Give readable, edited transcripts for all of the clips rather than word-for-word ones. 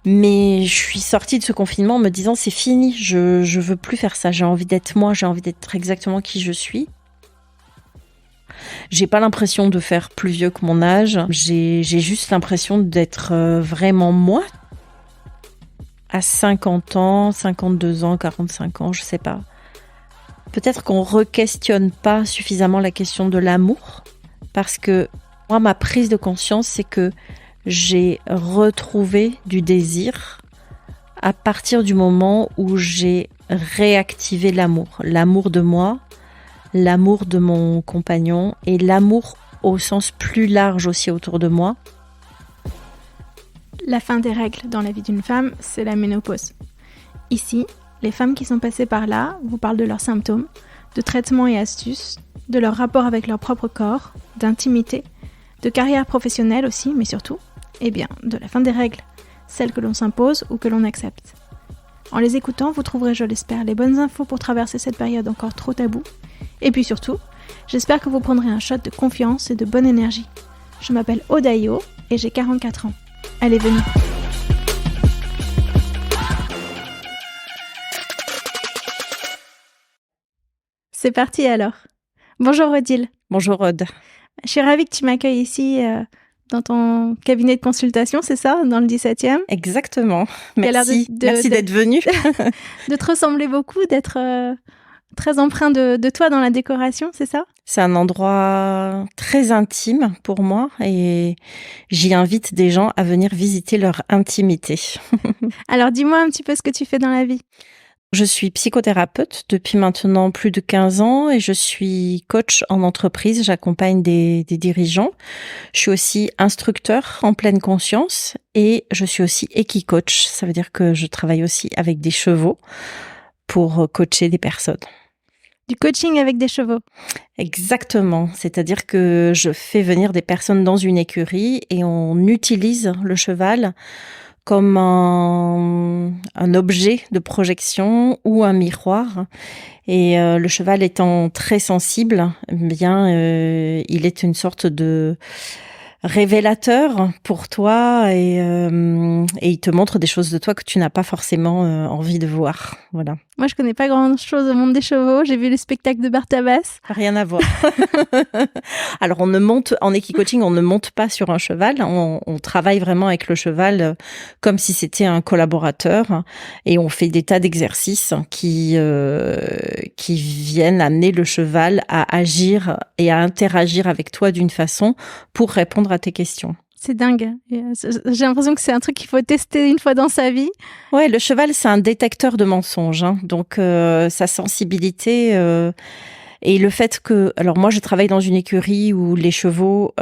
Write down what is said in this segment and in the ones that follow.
Mais je suis sortie de ce confinement en me disant c'est fini, je veux plus faire ça, j'ai envie d'être moi, j'ai envie d'être exactement qui je suis. J'ai pas l'impression de faire plus vieux que mon âge, j'ai juste l'impression d'être vraiment moi. À 50 ans, 52 ans, 45 ans, je sais pas. Peut-être qu'on re-questionne pas suffisamment la question de l'amour, parce que moi, ma prise de conscience, c'est que j'ai retrouvé du désir à partir du moment où j'ai réactivé l'amour de moi, l'amour de mon compagnon et l'amour au sens plus large aussi autour de moi. La fin des règles dans la vie d'une femme, c'est la ménopause. Ici, les femmes qui sont passées par là vous parlent de leurs symptômes, de traitements et astuces, de leur rapport avec leur propre corps, d'intimité, de carrière professionnelle aussi, mais surtout, de la fin des règles, celles que l'on s'impose ou que l'on accepte. En les écoutant, vous trouverez, je l'espère, les bonnes infos pour traverser cette période encore trop taboue. Et puis surtout, j'espère que vous prendrez un shot de confiance et de bonne énergie. Je m'appelle Odayo et j'ai 44 ans. Allez, venez. C'est parti alors. Bonjour Odile. Bonjour Aude. Je suis ravie que tu m'accueilles ici dans ton cabinet de consultation, c'est ça, dans le 17e? Exactement. Merci, merci d'être venue. De te ressembler beaucoup, d'être très empreint de toi dans la décoration, c'est ça? C'est un endroit très intime pour moi et j'y invite des gens à venir visiter leur intimité. Alors dis-moi un petit peu ce que tu fais dans la vie. Je suis psychothérapeute depuis maintenant plus de 15 ans et je suis coach en entreprise. J'accompagne des dirigeants. Je suis aussi instructeur en pleine conscience et je suis aussi équicoach. Ça veut dire que je travaille aussi avec des chevaux pour coacher des personnes. Du coaching avec des chevaux. Exactement. C'est-à-dire que je fais venir des personnes dans une écurie et on utilise le cheval comme un objet de projection ou un miroir. Et le cheval étant très sensible, il est une sorte de révélateur pour toi et il te montre des choses de toi que tu n'as pas forcément envie de voir. Voilà. Moi, je connais pas grand-chose au monde des chevaux. J'ai vu le spectacle de Bartabas. Rien à voir. Alors, en équicoaching, on ne monte pas sur un cheval. On travaille vraiment avec le cheval comme si c'était un collaborateur et on fait des tas d'exercices qui viennent amener le cheval à agir et à interagir avec toi d'une façon pour répondre à tes questions. C'est dingue. J'ai l'impression que c'est un truc qu'il faut tester une fois dans sa vie. Ouais, le cheval, c'est un détecteur de mensonges. Donc, sa sensibilité et le fait que... Alors, moi, je travaille dans une écurie où les chevaux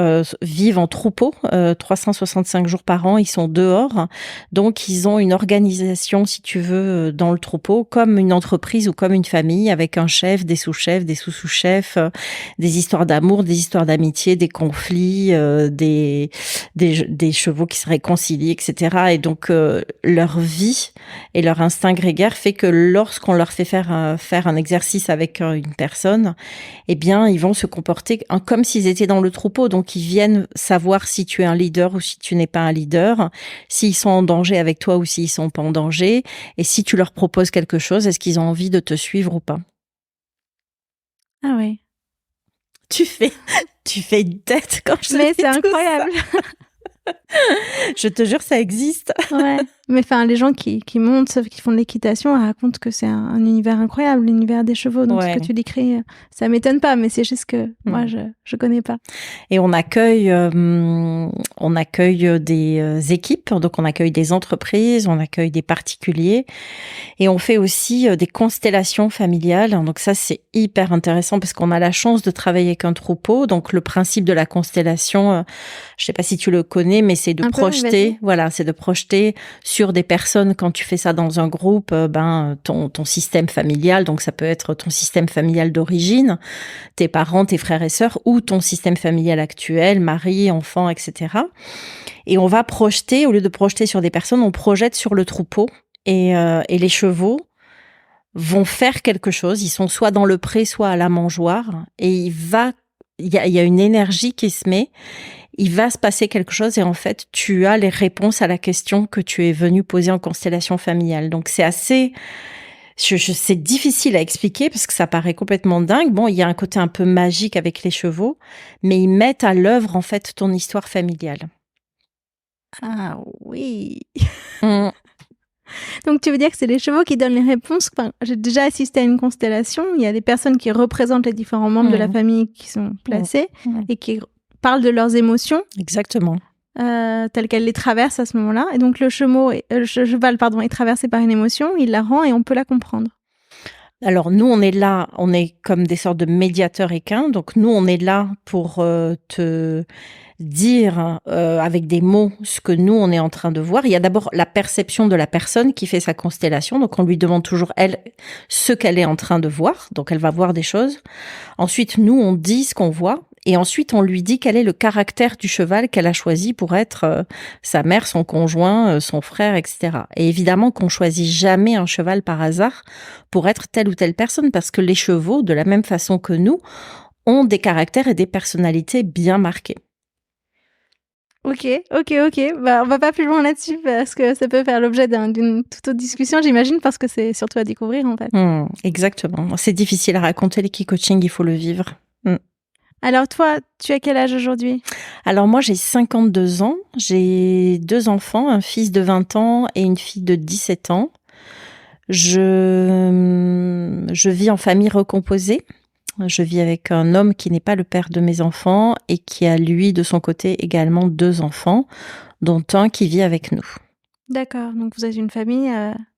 vivent en troupeau 365 jours par an. Ils sont dehors. Donc, ils ont une organisation, si tu veux, dans le troupeau, comme une entreprise ou comme une famille, avec un chef, des sous-chefs, des sous-sous-chefs, des histoires d'amour, des histoires d'amitié, des conflits, des chevaux qui se réconcilient, etc. Et donc, leur vie et leur instinct grégaire fait que lorsqu'on leur fait faire un exercice avec une personne, ils vont se comporter comme s'ils étaient dans le troupeau. Donc, ils viennent savoir si tu es un leader ou si tu n'es pas un leader, s'ils sont en danger avec toi ou s'ils sont pas en danger, et si tu leur proposes quelque chose, est-ce qu'ils ont envie de te suivre ou pas? Ah ouais. Tu fais une tête quand je Mais dis c'est incroyable. Je te jure, ça existe. Ouais. Mais enfin, les gens qui montent, qui font de l'équitation, racontent que c'est un univers incroyable, l'univers des chevaux. Donc, ce que tu décris, ça m'étonne pas, mais c'est juste que moi, je connais pas. Et on accueille des équipes, donc on accueille des entreprises, on accueille des particuliers, et on fait aussi des constellations familiales. Donc ça, c'est hyper intéressant parce qu'on a la chance de travailler avec un troupeau. Donc le principe de la constellation, je sais pas si tu le connais, mais c'est de projeter, c'est de projeter sur des personnes. Quand tu fais ça dans un groupe, ton système familial, donc ça peut être ton système familial d'origine, tes parents, tes frères et sœurs, ou ton système familial actuel, mari, enfant, etc. Et on va projeter, au lieu de projeter sur des personnes, on projette sur le troupeau. Et les chevaux vont faire quelque chose. Ils sont soit dans le pré, soit à la mangeoire. Et il va il y a une énergie qui se met. Il va se passer quelque chose et en fait, tu as les réponses à la question que tu es venu poser en constellation familiale. Donc, c'est assez... c'est difficile à expliquer parce que ça paraît complètement dingue. Bon, il y a un côté un peu magique avec les chevaux, mais ils mettent à l'œuvre, en fait, ton histoire familiale. Ah oui. Mmh. Donc tu veux dire que c'est les chevaux qui donnent les réponses. Enfin, j'ai déjà assisté à une constellation. Il y a des personnes qui représentent les différents membres de la famille qui sont placés et qui parlent de leurs émotions. Exactement. Telles qu'elles les traversent à ce moment-là. Et donc le cheval, est traversé par une émotion, il la rend et on peut la comprendre. Alors nous, on est là, on est comme des sortes de médiateurs équins. Donc nous, on est là pour te dire avec des mots ce que nous, on est en train de voir. Il y a d'abord la perception de la personne qui fait sa constellation. Donc on lui demande toujours, elle, ce qu'elle est en train de voir. Donc elle va voir des choses. Ensuite, nous, on dit ce qu'on voit. Et ensuite, on lui dit quel est le caractère du cheval qu'elle a choisi pour être sa mère, son conjoint, son frère, etc. Et évidemment qu'on choisit jamais un cheval par hasard pour être telle ou telle personne, parce que les chevaux, de la même façon que nous, ont des caractères et des personnalités bien marquées. Ok. Bah, on va pas plus loin là-dessus parce que ça peut faire l'objet d'une toute autre discussion, j'imagine, parce que c'est surtout à découvrir, en fait. Exactement. C'est difficile à raconter, les key-coaching, il faut le vivre. Alors toi, tu as quel âge aujourd'hui ? Alors moi, j'ai 52 ans. J'ai 2 enfants, un fils de 20 ans et une fille de 17 ans. Je vis en famille recomposée. Je vis avec un homme qui n'est pas le père de mes enfants et qui a, lui, de son côté, également 2 enfants, dont un qui vit avec nous. D'accord. Donc vous êtes une famille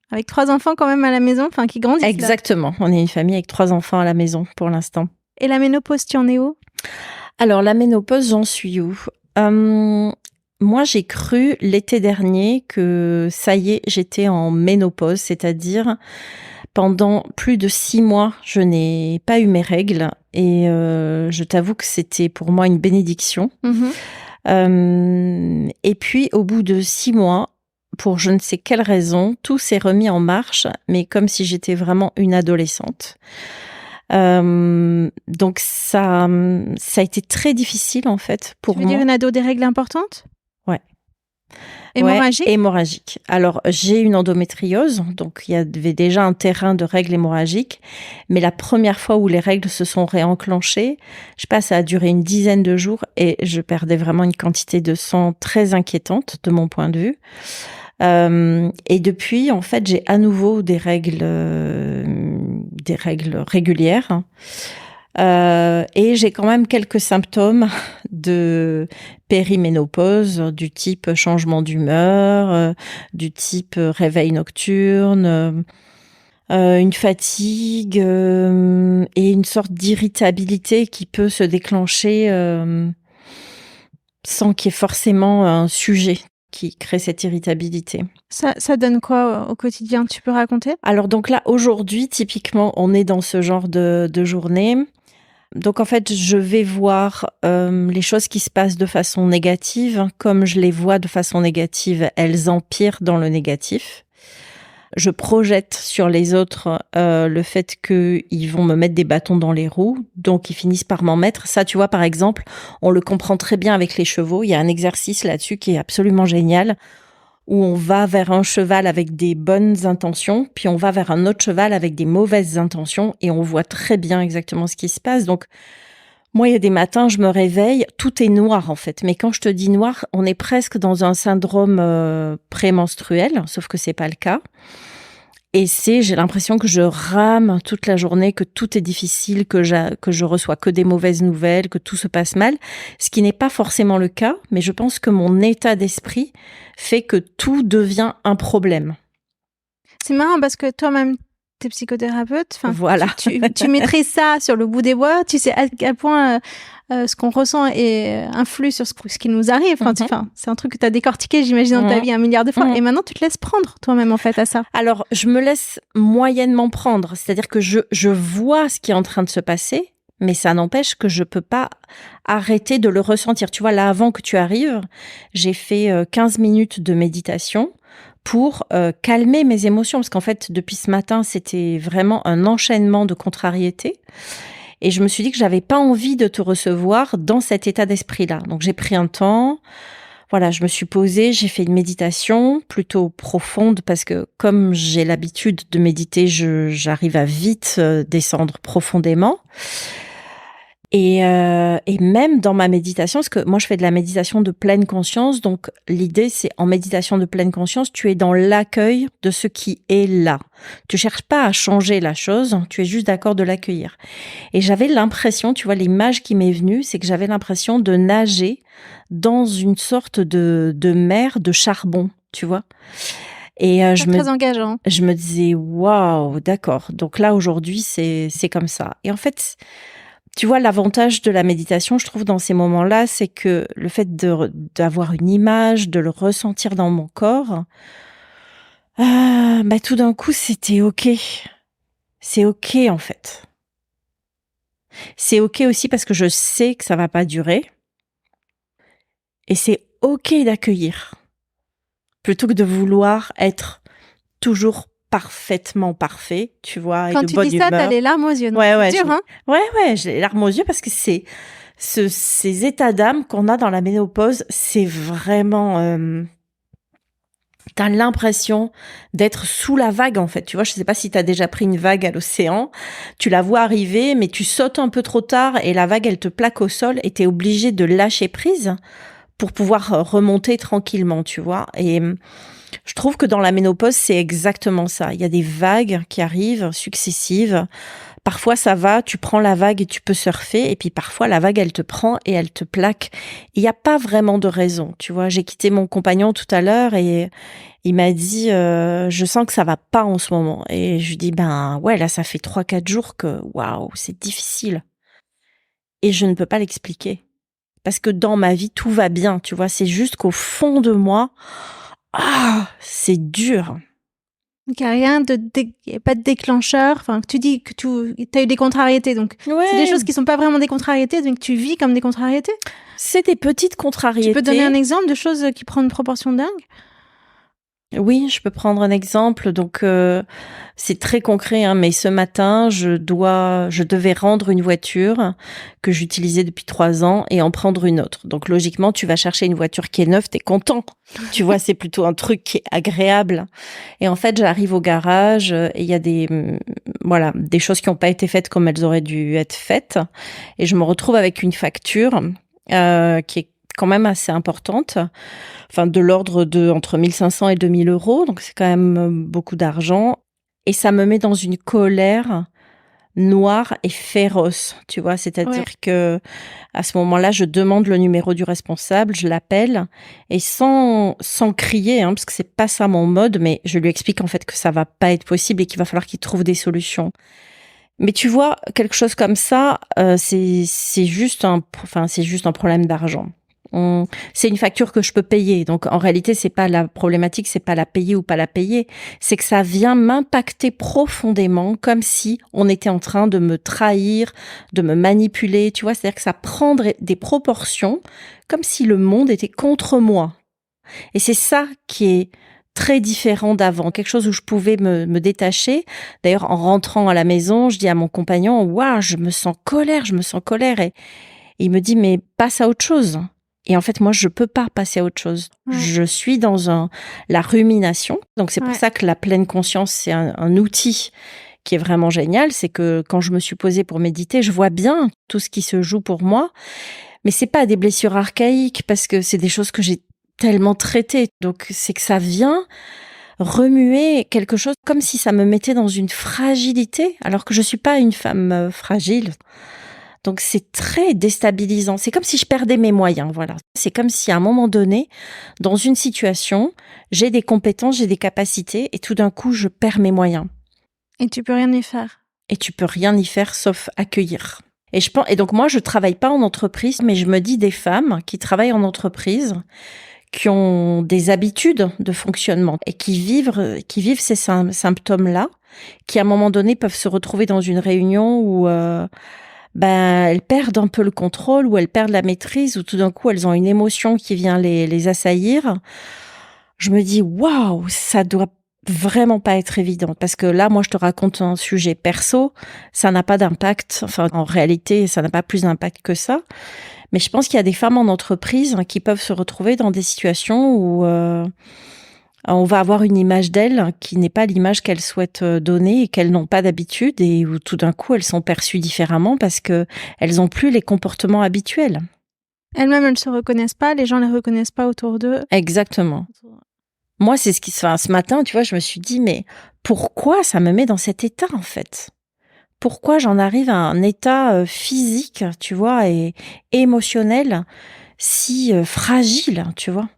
avec 3 enfants quand même à la maison, enfin qui grandissent. Exactement. Là. On est une famille avec 3 enfants à la maison pour l'instant. Et la ménopause, tu en es où ? Alors, la ménopause, j'en suis où ? Moi, j'ai cru l'été dernier que ça y est, j'étais en ménopause, c'est-à-dire pendant plus de 6 mois, je n'ai pas eu mes règles et je t'avoue que c'était pour moi une bénédiction. Et puis, au bout de 6 mois, pour je ne sais quelle raison, tout s'est remis en marche, mais comme si j'étais vraiment une adolescente. Donc ça a été très difficile en fait pour moi. Tu veux dire une ado des règles importantes ? Ouais. Hémorragique ? Ouais, hémorragique. Alors j'ai une endométriose, donc il y avait déjà un terrain de règles hémorragiques, mais la première fois où les règles se sont réenclenchées, je sais pas, ça a duré une dizaine de jours et je perdais vraiment une quantité de sang très inquiétante de mon point de vue. Et depuis, en fait, j'ai à nouveau des règles régulières. Et j'ai quand même quelques symptômes de périménopause, du type changement d'humeur, du type réveil nocturne, une fatigue et une sorte d'irritabilité qui peut se déclencher sans qu'il y ait forcément un sujet qui crée cette irritabilité. Ça donne quoi au quotidien ? Tu peux raconter ? Alors donc là, aujourd'hui, typiquement, on est dans ce genre de journée. Donc en fait, je vais voir les choses qui se passent de façon négative. Comme je les vois de façon négative, elles empirent dans le négatif. Je projette sur les autres le fait qu'ils vont me mettre des bâtons dans les roues, donc ils finissent par m'en mettre. Ça, tu vois, par exemple, on le comprend très bien avec les chevaux. Il y a un exercice là-dessus qui est absolument génial, où on va vers un cheval avec des bonnes intentions, puis on va vers un autre cheval avec des mauvaises intentions, et on voit très bien exactement ce qui se passe. Donc, moi, il y a des matins, je me réveille, tout est noir en fait. Mais quand je te dis noir, on est presque dans un syndrome prémenstruel, sauf que c'est pas le cas. Et j'ai l'impression que je rame toute la journée, que tout est difficile, que je reçois que des mauvaises nouvelles, que tout se passe mal. Ce qui n'est pas forcément le cas, mais je pense que mon état d'esprit fait que tout devient un problème. C'est marrant parce que toi-même, t'es psychothérapeute. Enfin, voilà. Tu maîtrises ça sur le bout des doigts. Tu sais à quel point ce qu'on ressent influe sur ce qui nous arrive. Enfin, c'est un truc que tu as décortiqué, j'imagine, dans ta vie 1 milliard de fois. Et maintenant, tu te laisses prendre toi-même, en fait, à ça. Alors, je me laisse moyennement prendre. C'est-à-dire que je vois ce qui est en train de se passer, mais ça n'empêche que je peux pas arrêter de le ressentir. Tu vois, là, avant que tu arrives, j'ai fait 15 minutes de méditation pour calmer mes émotions. Parce qu'en fait, depuis ce matin, c'était vraiment un enchaînement de contrariétés. Et je me suis dit que j'avais pas envie de te recevoir dans cet état d'esprit-là. Donc j'ai pris un temps. Voilà, je me suis posée, j'ai fait une méditation plutôt profonde parce que comme j'ai l'habitude de méditer, j'arrive à vite descendre profondément. Et même dans ma méditation, parce que moi je fais de la méditation de pleine conscience, donc l'idée c'est en méditation de pleine conscience, tu es dans l'accueil de ce qui est là. Tu cherches pas à changer la chose, tu es juste d'accord de l'accueillir. Et j'avais l'impression, tu vois, l'image qui m'est venue, c'est que j'avais l'impression de nager dans une sorte de mer de charbon, tu vois. Et Très engageant. je me disais waouh, d'accord. Donc là aujourd'hui c'est comme ça. Et en fait, tu vois, l'avantage de la méditation, je trouve, dans ces moments-là, c'est que le fait d'avoir une image, de le ressentir dans mon corps, tout d'un coup, c'était OK. C'est OK, en fait. C'est OK aussi parce que je sais que ça va pas durer. Et c'est OK d'accueillir. Plutôt que de vouloir être toujours parfaitement parfait, tu vois, et Quand de tu bonne dis ça, humeur. t'as les larmes aux yeux. Ouais, C'est dur, hein? Ouais, j'ai les larmes aux yeux parce que c'est ces états d'âme qu'on a dans la ménopause, c'est vraiment t'as l'impression d'être sous la vague en fait. Tu vois, je sais pas si t'as déjà pris une vague à l'océan, tu la vois arriver, mais tu sautes un peu trop tard et la vague elle te plaque au sol et t'es obligé de lâcher prise pour pouvoir remonter tranquillement, tu vois. Et je trouve que dans la ménopause, c'est exactement ça. Il y a des vagues qui arrivent successives. Parfois, ça va, tu prends la vague et tu peux surfer. Et puis parfois, la vague, elle te prend et elle te plaque. Il n'y a pas vraiment de raison. Tu vois, j'ai quitté mon compagnon tout à l'heure et il m'a dit, je sens que ça va pas en ce moment. Et je lui dis, ben ouais, là, ça fait 3-4 jours que, waouh, c'est difficile. Et je ne peux pas l'expliquer. Parce que dans ma vie, tout va bien. Tu vois, c'est juste qu'au fond de moi, c'est dur. Donc, il n'y a pas de déclencheur. Enfin, tu dis que tu as eu des contrariétés. Donc, Ouais. c'est des choses qui sont pas vraiment des contrariétés, donc tu vis comme des contrariétés. C'est des petites contrariétés. Tu peux donner un exemple de choses qui prennent une proportion dingue? Oui, je peux prendre un exemple. Donc, c'est très concret, hein, mais ce matin, je devais rendre une voiture que j'utilisais depuis 3 ans et en prendre une autre. Donc, logiquement, tu vas chercher une voiture qui est neuve, t'es content. Tu vois, c'est plutôt un truc qui est agréable. Et en fait, j'arrive au garage et il y a des choses qui n'ont pas été faites comme elles auraient dû être faites. Et je me retrouve avec une facture qui est quand même assez importante. Enfin, de l'ordre de entre 1500 et 2000 euros. Donc, c'est quand même beaucoup d'argent. Et ça me met dans une colère noire et féroce, tu vois. C'est-à-dire que à ce moment-là, je demande le numéro du responsable, je l'appelle et sans crier, parce que c'est pas ça mon mode, mais je lui explique en fait que ça va pas être possible et qu'il va falloir qu'il trouve des solutions. Mais tu vois, quelque chose comme ça, c'est juste un problème d'argent. C'est une facture que je peux payer. Donc, en réalité, c'est pas la problématique, c'est pas la payer ou pas la payer. C'est que ça vient m'impacter profondément, comme si on était en train de me trahir, de me manipuler. Tu vois, c'est-à-dire que ça prend des proportions comme si le monde était contre moi. Et c'est ça qui est très différent d'avant, quelque chose où je pouvais me détacher. D'ailleurs, en rentrant à la maison, je dis à mon compagnon, waouh, je me sens colère. Et il me dit, mais passe à autre chose. Et en fait, moi, je peux pas passer à autre chose. Ouais. Je suis dans la rumination. Donc, c'est pour ça que la pleine conscience, c'est un outil qui est vraiment génial. C'est que quand je me suis posée pour méditer, je vois bien tout ce qui se joue pour moi. Mais c'est pas des blessures archaïques parce que c'est des choses que j'ai tellement traitées. Donc, c'est que ça vient remuer quelque chose comme si ça me mettait dans une fragilité, alors que je suis pas une femme fragile. Donc, c'est très déstabilisant. C'est comme si je perdais mes moyens, voilà. C'est comme si à un moment donné, dans une situation, j'ai des compétences, j'ai des capacités, et tout d'un coup, je perds mes moyens. Et tu peux rien y faire. Et tu peux rien y faire sauf accueillir. Et donc, moi, je travaille pas en entreprise, mais je me dis des femmes qui travaillent en entreprise, qui ont des habitudes de fonctionnement et qui vivent ces symptômes-là, qui à un moment donné peuvent se retrouver dans une réunion où elles perdent un peu le contrôle, ou elles perdent la maîtrise, ou tout d'un coup elles ont une émotion qui vient les assaillir. Je me dis waouh, ça doit vraiment pas être évident. Parce que là, moi, je te raconte un sujet perso, ça n'a pas d'impact. Enfin, en réalité, ça n'a pas plus d'impact que ça. Mais je pense qu'il y a des femmes en entreprise qui peuvent se retrouver dans des situations où on va avoir une image d'elles qui n'est pas l'image qu'elles souhaitent donner et qu'elles n'ont pas d'habitude, et où tout d'un coup, elles sont perçues différemment parce que elles n'ont plus les comportements habituels. Elles-mêmes, elles ne se reconnaissent pas, les gens ne les reconnaissent pas autour d'eux. Exactement. Moi, c'est ce qui se passe ce matin, tu vois, je me suis dit, mais pourquoi ça me met dans cet état, en fait? Pourquoi j'en arrive à un état physique, tu vois, et émotionnel si fragile, tu vois?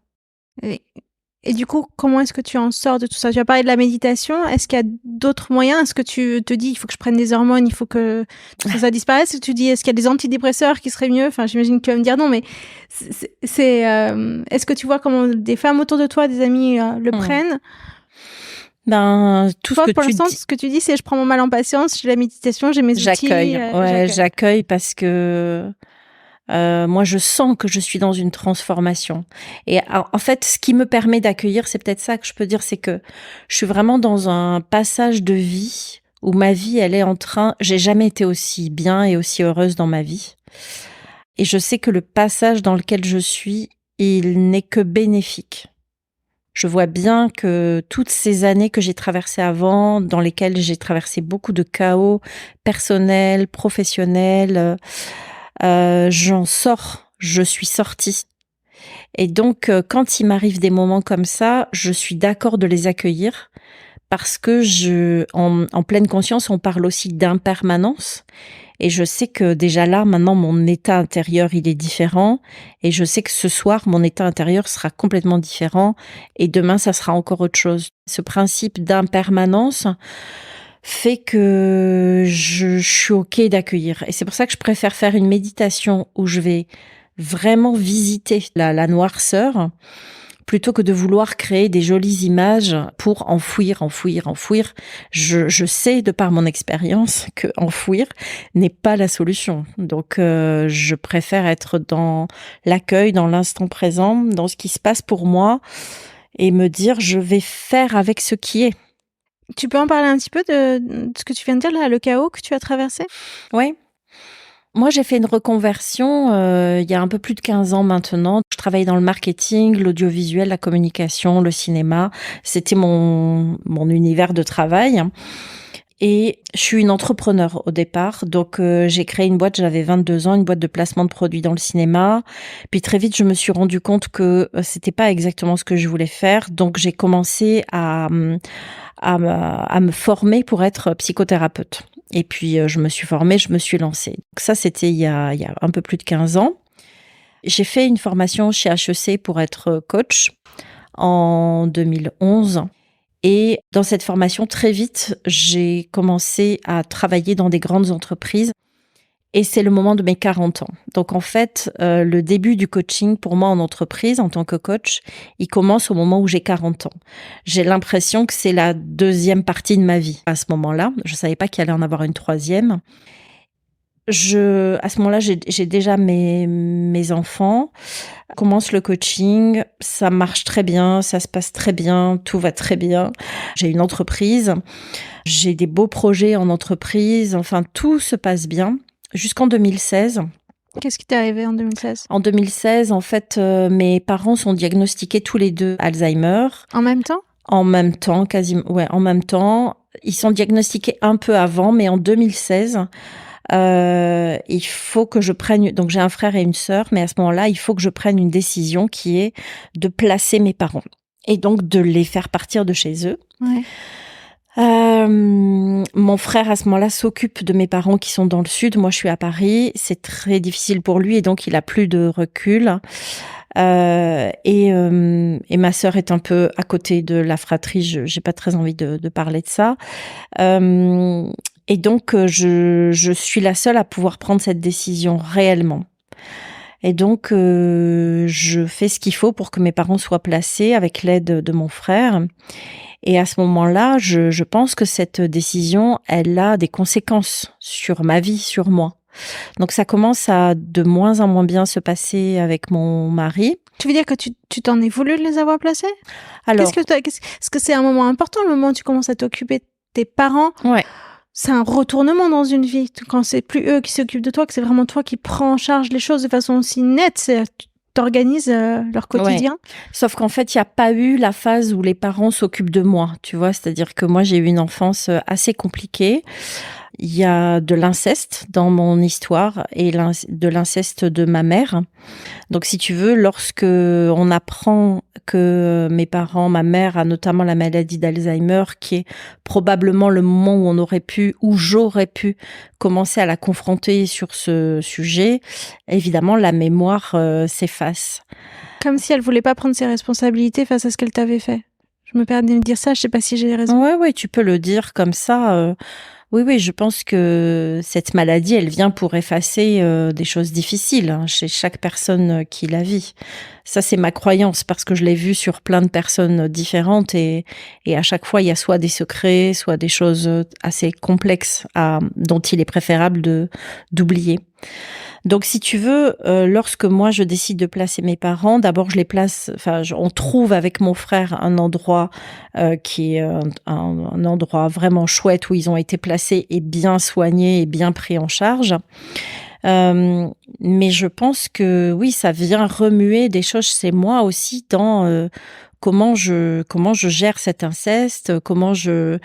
Et du coup, comment est-ce que tu en sors de tout ça? Tu as parlé de la méditation. Est-ce qu'il y a d'autres moyens? Est-ce que tu te dis, il faut que je prenne des hormones, il faut que tout ça disparaisse? Ou tu dis, est-ce qu'il y a des antidépresseurs qui seraient mieux? Enfin, j'imagine que tu vas me dire non, mais est-ce que tu vois comment des femmes autour de toi, des amis, le prennent? Ben, tout Toi, ce que pour tu l'instant, dis, ce que tu dis, c'est je prends mon mal en patience, j'ai la méditation, j'ai mes outils. j'accueille. Ouais, j'accueille parce que moi, je sens que je suis dans une transformation. Et en fait, ce qui me permet d'accueillir, c'est peut-être ça que je peux dire, c'est que je suis vraiment dans un passage de vie où ma vie, elle est en train. J'ai jamais été aussi bien et aussi heureuse dans ma vie. Et je sais que le passage dans lequel je suis, il n'est que bénéfique. Je vois bien que toutes ces années que j'ai traversées avant, dans lesquelles j'ai traversé beaucoup de chaos personnel, professionnel, j'en sors, je suis sortie. Et donc, quand il m'arrive des moments comme ça, je suis d'accord de les accueillir parce que en pleine conscience, on parle aussi d'impermanence. Et je sais que déjà là, maintenant, mon état intérieur, il est différent. Et je sais que ce soir, mon état intérieur sera complètement différent. Et demain, ça sera encore autre chose. Ce principe d'impermanence fait que je suis OK d'accueillir. Et c'est pour ça que je préfère faire une méditation où je vais vraiment visiter la noirceur plutôt que de vouloir créer des jolies images pour enfouir. Je sais, de par mon expérience, que enfouir n'est pas la solution. Donc, je préfère être dans l'accueil, dans l'instant présent, dans ce qui se passe pour moi et me dire, je vais faire avec ce qui est. Tu peux en parler un petit peu de ce que tu viens de dire là, le chaos que tu as traversé? Oui. Moi, j'ai fait une reconversion il y a un peu plus de 15 ans maintenant. Je travaillais dans le marketing, l'audiovisuel, la communication, le cinéma. C'était mon univers de travail. Et je suis une entrepreneure au départ. Donc, j'ai créé une boîte, j'avais 22 ans, une boîte de placement de produits dans le cinéma. Puis très vite, je me suis rendu compte que c'était pas exactement ce que je voulais faire. Donc, j'ai commencé à me former pour être psychothérapeute. Et puis, je me suis formée, je me suis lancée. Donc ça, c'était il y a un peu plus de 15 ans. J'ai fait une formation chez HEC pour être coach en 2011. Et dans cette formation, très vite, j'ai commencé à travailler dans des grandes entreprises. Et c'est le moment de mes 40 ans. Donc en fait, le début du coaching pour moi en entreprise, en tant que coach, il commence au moment où j'ai 40 ans. J'ai l'impression que c'est la deuxième partie de ma vie à ce moment-là. Je savais pas qu'il allait en avoir une troisième. À ce moment-là, j'ai déjà mes enfants. Commence le coaching, ça marche très bien, ça se passe très bien, tout va très bien. J'ai une entreprise, j'ai des beaux projets en entreprise, enfin tout se passe bien. Jusqu'en 2016. Qu'est-ce qui t'est arrivé en 2016? En 2016, en fait, mes parents sont diagnostiqués tous les deux Alzheimer. En même temps? En même temps, quasiment. Ouais, en même temps. Ils sont diagnostiqués un peu avant, mais en 2016, il faut que je prenne. Donc, j'ai un frère et une sœur, mais à ce moment-là, il faut que je prenne une décision qui est de placer mes parents et donc de les faire partir de chez eux. Ouais. Mon frère à ce moment-là s'occupe de mes parents qui sont dans le sud. Moi, je suis à Paris. C'est très difficile pour lui et donc il a plus de recul. Et ma sœur est un peu à côté de la fratrie. J'ai pas très envie de parler de ça. Et donc je suis la seule à pouvoir prendre cette décision réellement. Et donc je fais ce qu'il faut pour que mes parents soient placés avec l'aide de mon frère. Et à ce moment-là, je pense que cette décision, elle a des conséquences sur ma vie, sur moi. Donc ça commence à de moins en moins bien se passer avec mon mari. Tu veux dire que tu t'en es voulu de les avoir placés? Alors, Est-ce que c'est un moment important, le moment où tu commences à t'occuper de tes parents? ouais. C'est un retournement dans une vie. Quand c'est plus eux qui s'occupent de toi, que c'est vraiment toi qui prends en charge les choses de façon aussi nette, tu t'organises leur quotidien. Ouais. Sauf qu'en fait, il n'y a pas eu la phase où les parents s'occupent de moi, tu vois. C'est-à-dire que moi, j'ai eu une enfance assez compliquée. Il y a de l'inceste dans mon histoire et de l'inceste de ma mère. Donc, si tu veux, lorsque on apprend que mes parents, ma mère a notamment la maladie d'Alzheimer, qui est probablement le moment où on aurait pu, où j'aurais pu commencer à la confronter sur ce sujet, évidemment, la mémoire s'efface. Comme si elle voulait pas prendre ses responsabilités face à ce qu'elle t'avait fait. Je me permets de dire ça, je sais pas si j'ai raison. Ouais, tu peux le dire comme ça. Oui, je pense que cette maladie, elle vient pour effacer des choses difficiles chez chaque personne qui la vit. Ça, c'est ma croyance parce que je l'ai vu sur plein de personnes différentes et à chaque fois, il y a soit des secrets, soit des choses assez complexes dont il est préférable d'oublier. Donc, si tu veux, lorsque moi je décide de placer mes parents, d'abord je les place. On trouve avec mon frère un endroit qui est un endroit vraiment chouette où ils ont été placés et bien soignés et bien pris en charge. Mais je pense que oui, ça vient remuer des choses chez moi aussi dans comment je gère cet inceste, comment je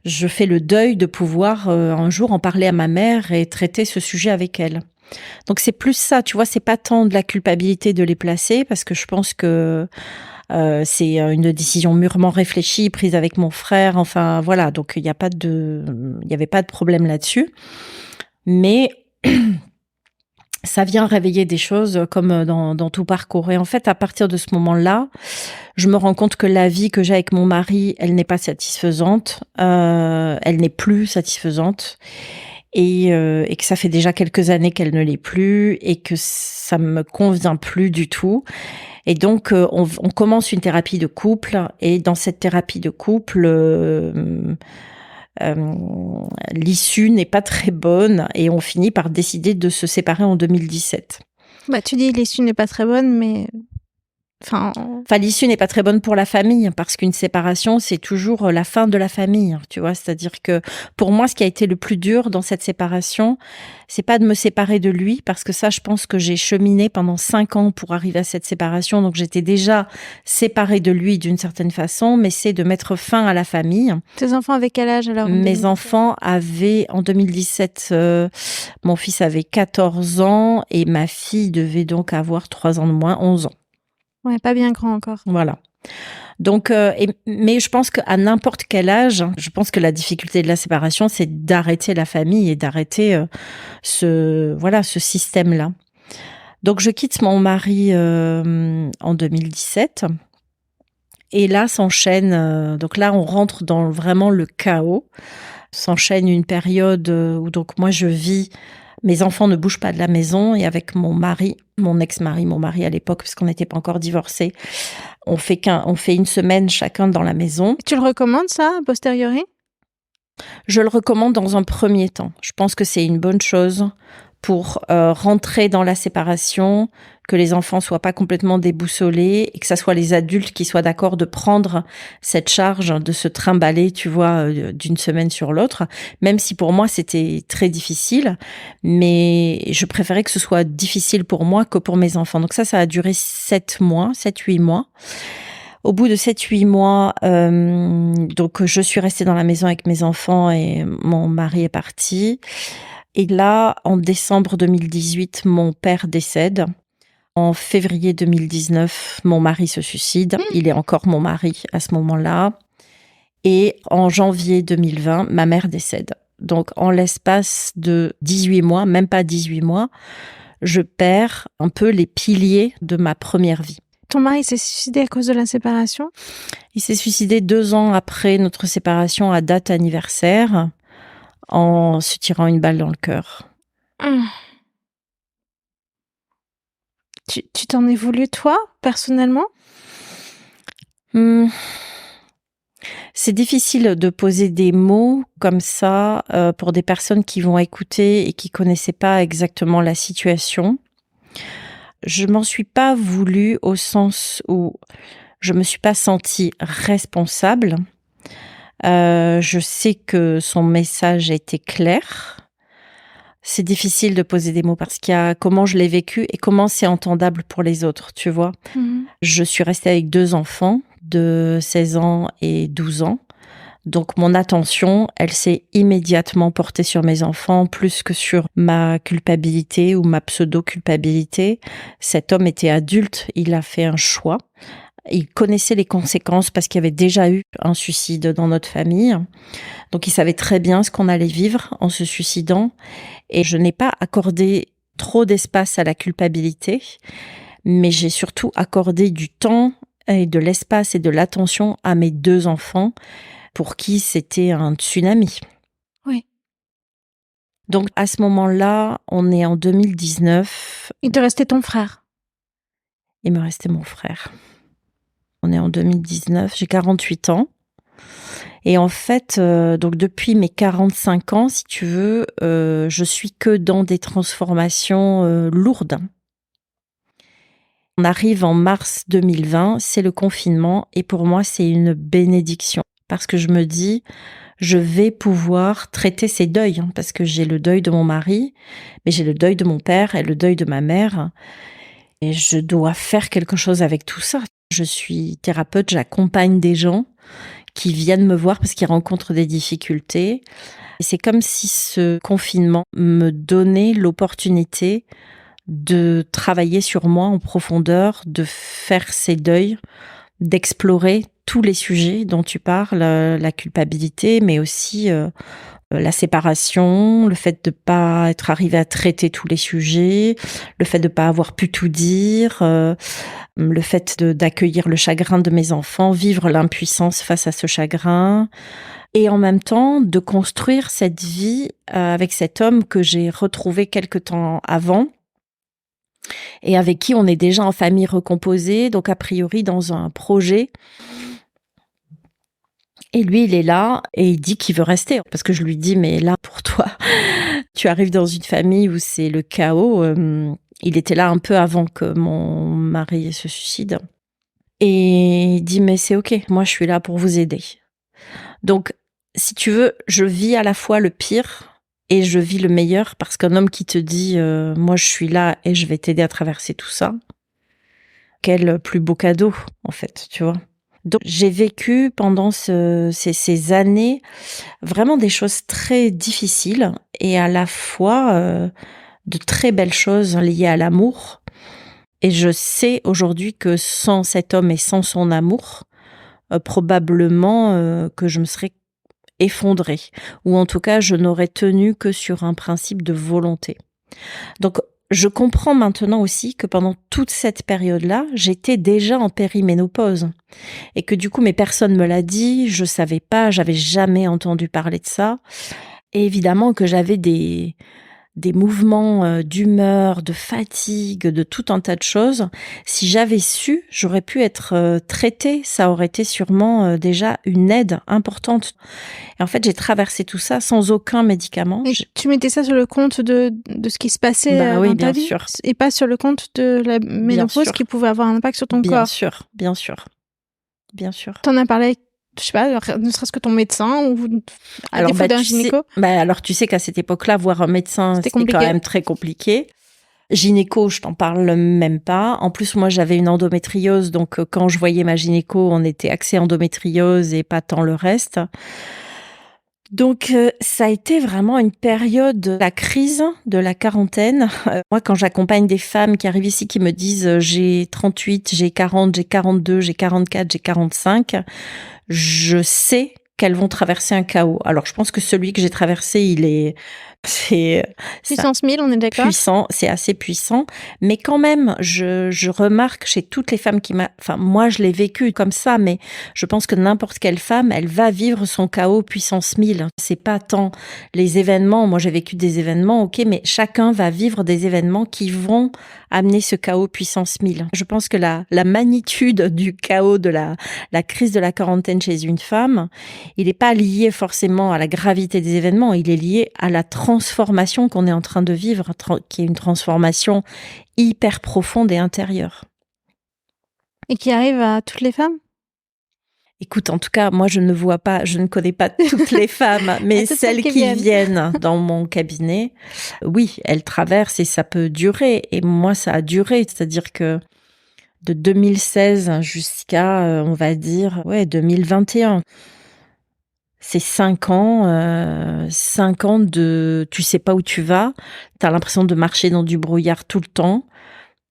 fais le deuil de pouvoir un jour en parler à ma mère et traiter ce sujet avec elle. Donc c'est plus ça, tu vois, c'est pas tant de la culpabilité de les placer parce que je pense que c'est une décision mûrement réfléchie, prise avec mon frère. Enfin voilà, donc il y avait pas de problème là-dessus. Mais ça vient réveiller des choses comme dans tout parcours. Et en fait, à partir de ce moment-là, je me rends compte que la vie que j'ai avec mon mari, elle n'est pas satisfaisante. Elle n'est plus satisfaisante. Et que ça fait déjà quelques années qu'elle ne l'est plus et que ça me convient plus du tout. Et donc, on commence une thérapie de couple et dans cette thérapie de couple, l'issue n'est pas très bonne et on finit par décider de se séparer en 2017. Bah, tu dis l'issue n'est pas très bonne, mais Enfin, l'issue n'est pas très bonne pour la famille parce qu'une séparation, c'est toujours la fin de la famille, tu vois. C'est-à-dire que pour moi, ce qui a été le plus dur dans cette séparation, c'est pas de me séparer de lui parce que ça, je pense que j'ai cheminé pendant 5 ans pour arriver à cette séparation. Donc, j'étais déjà séparée de lui d'une certaine façon, mais c'est de mettre fin à la famille. Tes enfants avaient quel âge alors? Mes enfants avaient, en 2017, mon fils avait 14 ans et ma fille devait donc avoir 3 ans de moins, 11 ans. Ouais, pas bien grand encore. Voilà. Donc, mais je pense qu'à n'importe quel âge, je pense que la difficulté de la séparation, c'est d'arrêter la famille et d'arrêter ce système-là. Donc, je quitte mon mari en 2017. Et là, s'enchaîne. Donc là, on rentre dans vraiment le chaos. S'enchaîne une période où donc moi, je vis. Mes enfants ne bougent pas de la maison et avec mon mari, mon ex-mari, mon mari à l'époque, parce qu'on n'était pas encore divorcés, on fait une semaine chacun dans la maison. Tu le recommandes ça, a posteriori? Je le recommande dans un premier temps. Je pense que c'est une bonne chose pour rentrer dans la séparation, que les enfants soient pas complètement déboussolés et que ça soit les adultes qui soient d'accord de prendre cette charge, de se trimballer, tu vois, d'une semaine sur l'autre. Même si pour moi c'était très difficile, mais je préférais que ce soit difficile pour moi que pour mes enfants. Donc ça a duré 7 mois, 7-8 mois. Au bout de 7-8 mois, donc je suis restée dans la maison avec mes enfants et mon mari est parti. Et là, en décembre 2018, mon père décède. En février 2019, mon mari se suicide. Il est encore mon mari à ce moment-là. Et en janvier 2020, ma mère décède. Donc, en l'espace de 18 mois, même pas 18 mois, je perds un peu les piliers de ma première vie. Ton mari s'est suicidé à cause de la séparation? Il s'est suicidé 2 ans après notre séparation à date anniversaire, en se tirant une balle dans le cœur. Tu t'en es voulu, toi, personnellement? C'est difficile de poser des mots comme ça pour des personnes qui vont écouter et qui connaissaient pas exactement la situation. Je m'en suis pas voulu au sens où je me suis pas sentie responsable. Je sais que son message était clair. C'est difficile de poser des mots parce qu'il y a comment je l'ai vécu et comment c'est entendable pour les autres, tu vois. Je suis restée avec 2 enfants de 16 ans et 12 ans. Donc mon attention, elle s'est immédiatement portée sur mes enfants plus que sur ma culpabilité ou ma pseudo-culpabilité. Cet homme était adulte, il a fait un choix. Il connaissait les conséquences parce qu'il y avait déjà eu un suicide dans notre famille. Donc il savait très bien ce qu'on allait vivre en se suicidant. Et je n'ai pas accordé trop d'espace à la culpabilité, mais j'ai surtout accordé du temps et de l'espace et de l'attention à mes 2 enfants pour qui c'était un tsunami. Oui. Donc à ce moment-là, on est en 2019. Il te restait ton frère. Il me restait mon frère. On est en 2019, j'ai 48 ans. Et en fait, donc depuis mes 45 ans, si tu veux, je suis que dans des transformations lourdes. On arrive en mars 2020, c'est le confinement et pour moi, c'est une bénédiction parce que je me dis, je vais pouvoir traiter ces deuils parce que j'ai le deuil de mon mari, mais j'ai le deuil de mon père et le deuil de ma mère et je dois faire quelque chose avec tout ça. Je suis thérapeute, j'accompagne des gens qui viennent me voir parce qu'ils rencontrent des difficultés. Et c'est comme si ce confinement me donnait l'opportunité de travailler sur moi en profondeur, de faire ces deuils, d'explorer tous les sujets dont tu parles, la culpabilité, mais aussi la séparation, le fait de pas être arrivé à traiter tous les sujets, le fait de pas avoir pu tout dire, le fait d'accueillir le chagrin de mes enfants, vivre l'impuissance face à ce chagrin, et en même temps de construire cette vie avec cet homme que j'ai retrouvé quelque temps avant et avec qui on est déjà en famille recomposée, donc a priori dans un projet. Et lui, il est là et il dit qu'il veut rester. Parce que je lui dis, mais là, pour toi, tu arrives dans une famille où c'est le chaos. Il était là un peu avant que mon mari se suicide. Et il dit, mais c'est OK, moi, je suis là pour vous aider. Donc, si tu veux, je vis à la fois le pire et je vis le meilleur parce qu'un homme qui te dit, moi, je suis là et je vais t'aider à traverser tout ça. Quel plus beau cadeau, en fait, tu vois. Donc, j'ai vécu pendant ces années vraiment des choses très difficiles et à la fois de très belles choses liées à l'amour. Et je sais aujourd'hui que sans cet homme et sans son amour, probablement que je me serais effondrée. Ou en tout cas, je n'aurais tenu que sur un principe de volonté. Donc, je comprends maintenant aussi que pendant toute cette période-là, j'étais déjà en périménopause. Et que du coup, mais personne me l'a dit, je savais pas, j'avais jamais entendu parler de ça. Et évidemment que j'avais des mouvements d'humeur, de fatigue, de tout un tas de choses. Si j'avais su, j'aurais pu être traitée. Ça aurait été sûrement déjà une aide importante. Et en fait, j'ai traversé tout ça sans aucun médicament. Et tu mettais ça sur le compte de ce qui se passait oui, dans ta vie, sûr. Et pas sur le compte de la ménopause qui pouvait avoir un impact sur ton corps. Bien sûr. T'en as parlé avec, je sais pas, ne serait-ce que ton médecin ou à défaut d'un gynéco? Alors, tu sais qu'à cette époque-là, voir un médecin, c'était quand même très compliqué. Gynéco, je t'en parle même pas. En plus, moi, j'avais une endométriose, donc quand je voyais ma gynéco, on était axé endométriose et pas tant le reste. Donc, ça a été vraiment une période, la crise de la quarantaine. Moi, quand j'accompagne des femmes qui arrivent ici, qui me disent j'ai 38, j'ai 40, j'ai 42, j'ai 44, j'ai 45, je sais qu'elles vont traverser un chaos. Alors, je pense que celui que j'ai traversé, il est C'est Puissance 1000, on est d'accord? puissant, c'est assez puissant, mais quand même, je remarque chez toutes les femmes enfin, moi, je l'ai vécu comme ça, mais je pense que n'importe quelle femme, elle va vivre son chaos puissance 1000. C'est pas tant les événements. Moi, j'ai vécu des événements, ok, mais chacun va vivre des événements qui vont amener ce chaos puissance 1000. Je pense que la magnitude du chaos de la crise de la quarantaine chez une femme, il n'est pas lié forcément à la gravité des événements, il est lié à la transformation qu'on est en train de vivre, qui est une transformation hyper profonde et intérieure. Et qui arrive à toutes les femmes? Écoute, en tout cas, moi, je ne connais pas toutes les femmes, mais celles qui viennent dans mon cabinet, oui, elles traversent et ça peut durer. Et moi, ça a duré, c'est-à-dire que de 2016 jusqu'à, on va dire, 2021. C'est 5 ans, 5 ans de tu sais pas où tu vas, t'as l'impression de marcher dans du brouillard tout le temps.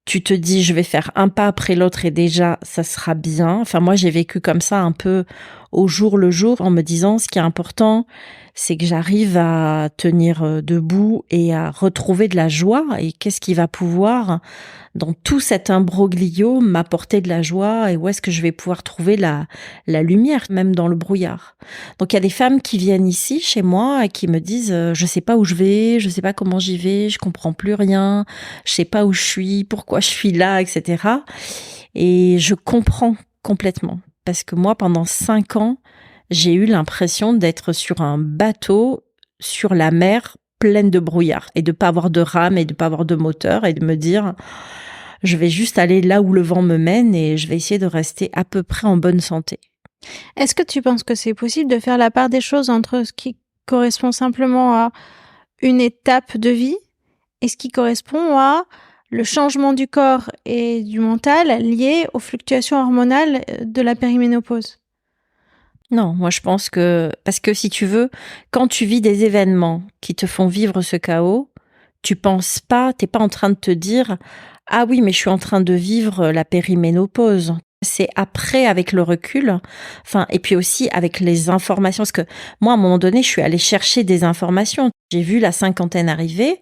Tu te dis je vais faire un pas après l'autre et déjà ça sera bien. Enfin moi j'ai vécu comme ça un peu au jour le jour en me disant ce qui est important c'est que j'arrive à tenir debout et à retrouver de la joie et qu'est-ce qui va pouvoir dans tout cet imbroglio m'apporter de la joie et où est-ce que je vais pouvoir trouver la lumière même dans le brouillard. Donc il y a des femmes qui viennent ici chez moi et qui me disent je sais pas où je vais, je sais pas comment j'y vais, je comprends plus rien, je sais pas où je suis, pourquoi je suis là, etc. Et je comprends complètement parce que moi pendant 5 ans j'ai eu l'impression d'être sur un bateau sur la mer pleine de brouillard et de pas avoir de rame et de pas avoir de moteur et de me dire je vais juste aller là où le vent me mène et je vais essayer de rester à peu près en bonne santé. Est-ce que tu penses que c'est possible de faire la part des choses entre ce qui correspond simplement à une étape de vie et ce qui correspond à le changement du corps et du mental lié aux fluctuations hormonales de la périménopause? Non, moi je pense que... Parce que si tu veux, quand tu vis des événements qui te font vivre ce chaos, tu penses pas, t'es pas en train de te dire « Ah oui, mais je suis en train de vivre la périménopause ». C'est après, avec le recul, enfin, et puis aussi avec les informations. Parce que moi, à un moment donné, je suis allée chercher des informations. J'ai vu la cinquantaine arriver.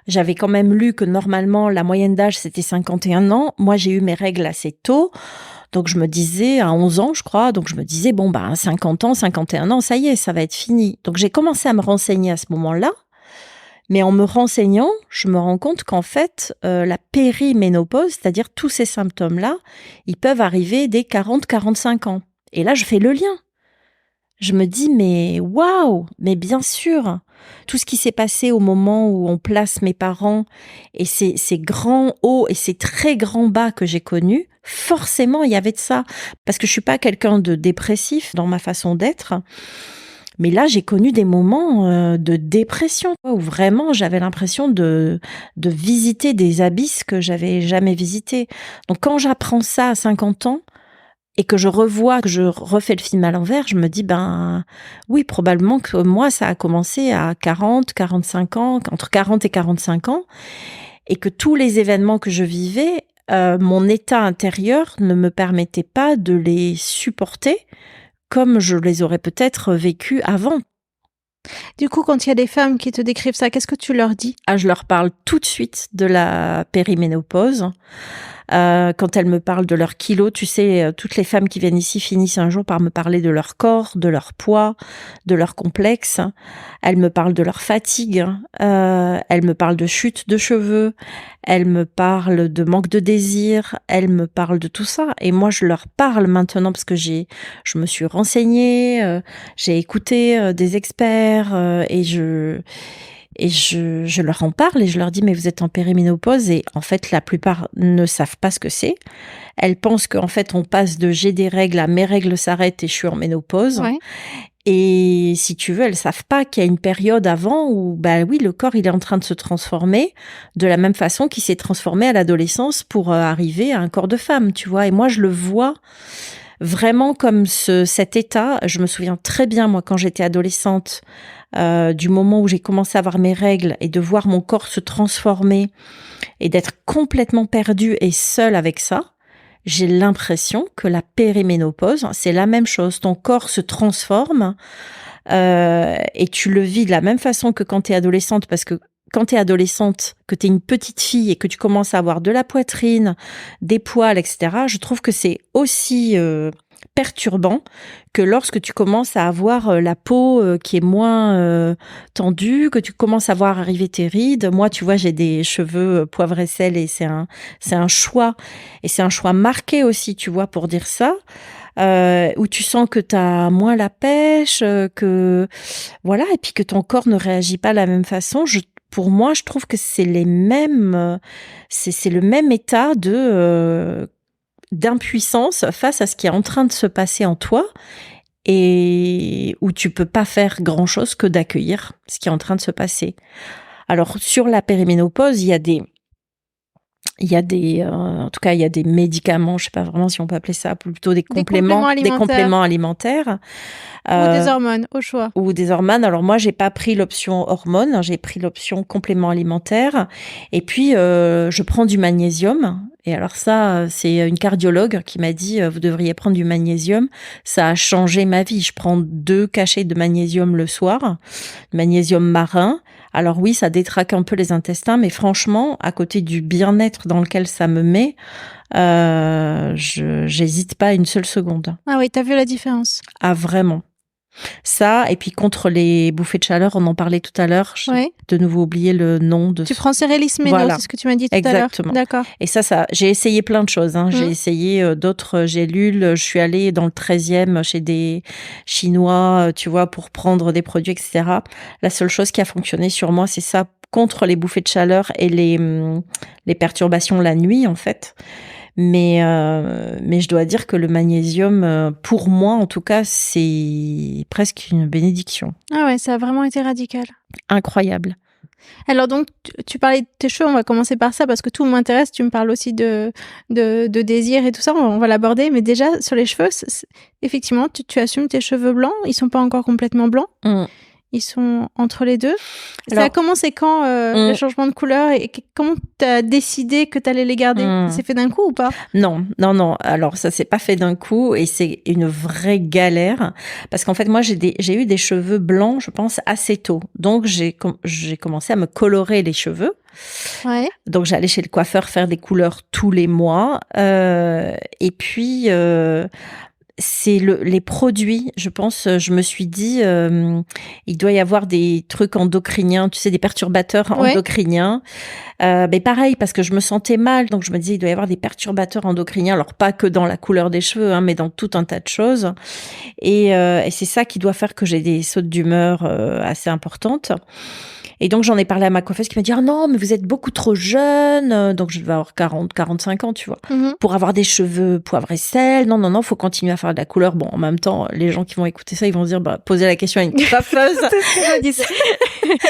J'avais quand même lu que normalement, la moyenne d'âge, c'était 51 ans. Moi, j'ai eu mes règles assez tôt. Donc, je me disais, à 11 ans, je crois, donc je me disais, bon, 50 ans, 51 ans, ça y est, ça va être fini. Donc, j'ai commencé à me renseigner à ce moment-là. Mais en me renseignant, je me rends compte qu'en fait, la périménopause, c'est-à-dire tous ces symptômes-là, ils peuvent arriver dès 40-45 ans. Et là, je fais le lien. Je me dis, mais waouh, mais bien sûr, tout ce qui s'est passé au moment où on place mes parents et ces grands hauts et ces très grands bas que j'ai connus, forcément, il y avait de ça. Parce que je suis pas quelqu'un de dépressif dans ma façon d'être. Mais là, j'ai connu des moments de dépression où vraiment j'avais l'impression de visiter des abysses que j'avais jamais visités. Donc quand j'apprends ça à 50 ans et que je refais le film à l'envers, je me dis oui, probablement que moi ça a commencé à 40, 45 ans, entre 40 et 45 ans et que tous les événements que je vivais, mon état intérieur ne me permettait pas de les supporter comme je les aurais peut-être vécues avant. Du coup, quand il y a des femmes qui te décrivent ça, qu'est-ce que tu leur dis? Je leur parle tout de suite de la périménopause. Quand elles me parlent de leur kilo, tu sais, toutes les femmes qui viennent ici finissent un jour par me parler de leur corps, de leur poids, de leur complexe. Elles me parlent de leur fatigue. Elles me parlent de chute de cheveux. Elles me parlent de manque de désir. Elles me parlent de tout ça. Et moi, je leur parle maintenant parce que je me suis renseignée, j'ai écouté des experts et je leur en parle et je leur dis mais vous êtes en périménopause et en fait la plupart ne savent pas ce que c'est. Elles pensent qu'en fait on passe de j'ai des règles à mes règles s'arrêtent et je suis en ménopause. Ouais. Et si tu veux, elles savent pas qu'il y a une période avant où oui, le corps il est en train de se transformer de la même façon qu'il s'est transformé à l'adolescence pour arriver à un corps de femme, tu vois. Et moi je le vois vraiment comme cet état. Je me souviens très bien moi quand j'étais adolescente. Du moment où j'ai commencé à avoir mes règles et de voir mon corps se transformer et d'être complètement perdue et seule avec ça, j'ai l'impression que la périménopause, c'est la même chose. Ton corps se transforme et tu le vis de la même façon que quand t'es adolescente, parce que quand t'es adolescente, que t'es une petite fille et que tu commences à avoir de la poitrine, des poils, etc., je trouve que c'est aussi perturbant que lorsque tu commences à avoir la peau qui est moins tendue, que tu commences à voir arriver tes rides. Moi, tu vois, j'ai des cheveux poivre et sel et c'est un choix. Et c'est un choix marqué aussi, tu vois, pour dire ça. Où tu sens que t'as moins la pêche, que voilà, et puis que ton corps ne réagit pas de la même façon. Pour moi, je trouve que c'est les mêmes, c'est le même état d'impuissance face à ce qui est en train de se passer en toi et où tu peux pas faire grand chose que d'accueillir ce qui est en train de se passer. Alors, sur la périménopause, en tout cas, il y a des médicaments, je sais pas vraiment si on peut appeler ça, plutôt des compléments alimentaires. Ou des hormones, au choix. Ou des hormones. Alors moi, j'ai pas pris l'option hormones, hein, j'ai pris l'option complément alimentaire. Et puis, je prends du magnésium. Et alors ça, c'est une cardiologue qui m'a dit, vous devriez prendre du magnésium. Ça a changé ma vie. Je prends 2 cachets de magnésium le soir, magnésium marin. Alors oui, ça détraque un peu les intestins, mais franchement, à côté du bien-être dans lequel ça me met, j'hésite pas une seule seconde. Ah oui, t'as vu la différence? Ah vraiment. Ça, et puis contre les bouffées de chaleur, on en parlait tout à l'heure. J'ai de nouveau oublié le nom de... Tu prends Cérélis Méno, voilà. C'est ce que tu m'as dit tout à l'heure. Exactement. D'accord. Et ça, j'ai essayé plein de choses. Hein. J'ai essayé d'autres gélules. Je suis allée dans le 13e chez des Chinois, tu vois, pour prendre des produits, etc. La seule chose qui a fonctionné sur moi, c'est ça, contre les bouffées de chaleur et les perturbations la nuit, en fait. Mais je dois dire que le magnésium, pour moi en tout cas, c'est presque une bénédiction. Ah ouais, ça a vraiment été radical. Incroyable. Alors donc, tu parlais de tes cheveux, on va commencer par ça parce que tout m'intéresse. Tu me parles aussi de désir et tout ça, on va l'aborder. Mais déjà, sur les cheveux, effectivement, tu assumes tes cheveux blancs. Ils sont pas encore complètement blancs. Ils sont entre les deux. Alors, ça a commencé quand, le changement de couleur, et comment t'as décidé que t'allais les garder? Ça s'est fait d'un coup ou pas? Non. Alors, ça s'est pas fait d'un coup et c'est une vraie galère parce qu'en fait, moi, j'ai eu des cheveux blancs, je pense, assez tôt. Donc, j'ai commencé à me colorer les cheveux. Ouais. Donc, j'allais chez le coiffeur faire des couleurs tous les mois. Et puis... c'est les produits, je pense, je me suis dit, il doit y avoir des trucs endocriniens, tu sais, des perturbateurs endocriniens. Mais pareil, parce que je me sentais mal, donc je me disais, il doit y avoir des perturbateurs endocriniens, alors pas que dans la couleur des cheveux, hein, mais dans tout un tas de choses. Et c'est ça qui doit faire que j'ai des sautes d'humeur assez importantes. Et donc, j'en ai parlé à ma coiffeuse qui m'a dit « Ah non, mais vous êtes beaucoup trop jeune. » Donc, je devais avoir 40, 45 ans, tu vois. Pour avoir des cheveux poivre et sel. Non, faut continuer à faire de la couleur. Bon, en même temps, les gens qui vont écouter ça, ils vont se dire « Posez la question à une coiffeuse. »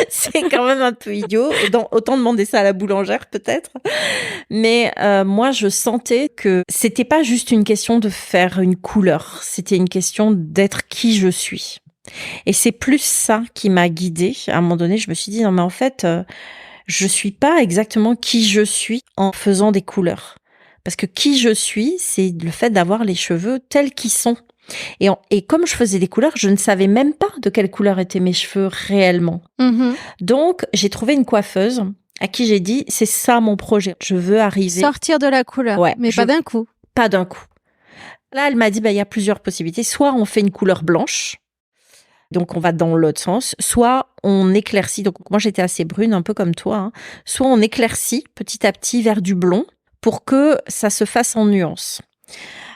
C'est quand même un peu idiot. Autant demander ça à la boulangère, peut-être. Mais moi, je sentais que c'était pas juste une question de faire une couleur. C'était une question d'être qui je suis. Et c'est plus ça qui m'a guidée. À un moment donné, je me suis dit, non, mais en fait, je suis pas exactement qui je suis en faisant des couleurs. Parce que qui je suis, c'est le fait d'avoir les cheveux tels qu'ils sont. Et comme je faisais des couleurs, je ne savais même pas de quelle couleur étaient mes cheveux réellement. Donc, j'ai trouvé une coiffeuse à qui j'ai dit, c'est ça mon projet. Je veux arriver... Sortir de la couleur, mais pas d'un coup. Pas d'un coup. Là, elle m'a dit, il y a plusieurs possibilités. Soit on fait une couleur blanche, donc on va dans l'autre sens, soit on éclaircit, donc moi j'étais assez brune, un peu comme toi, hein. Soit on éclaircit petit à petit vers du blond pour que ça se fasse en nuances.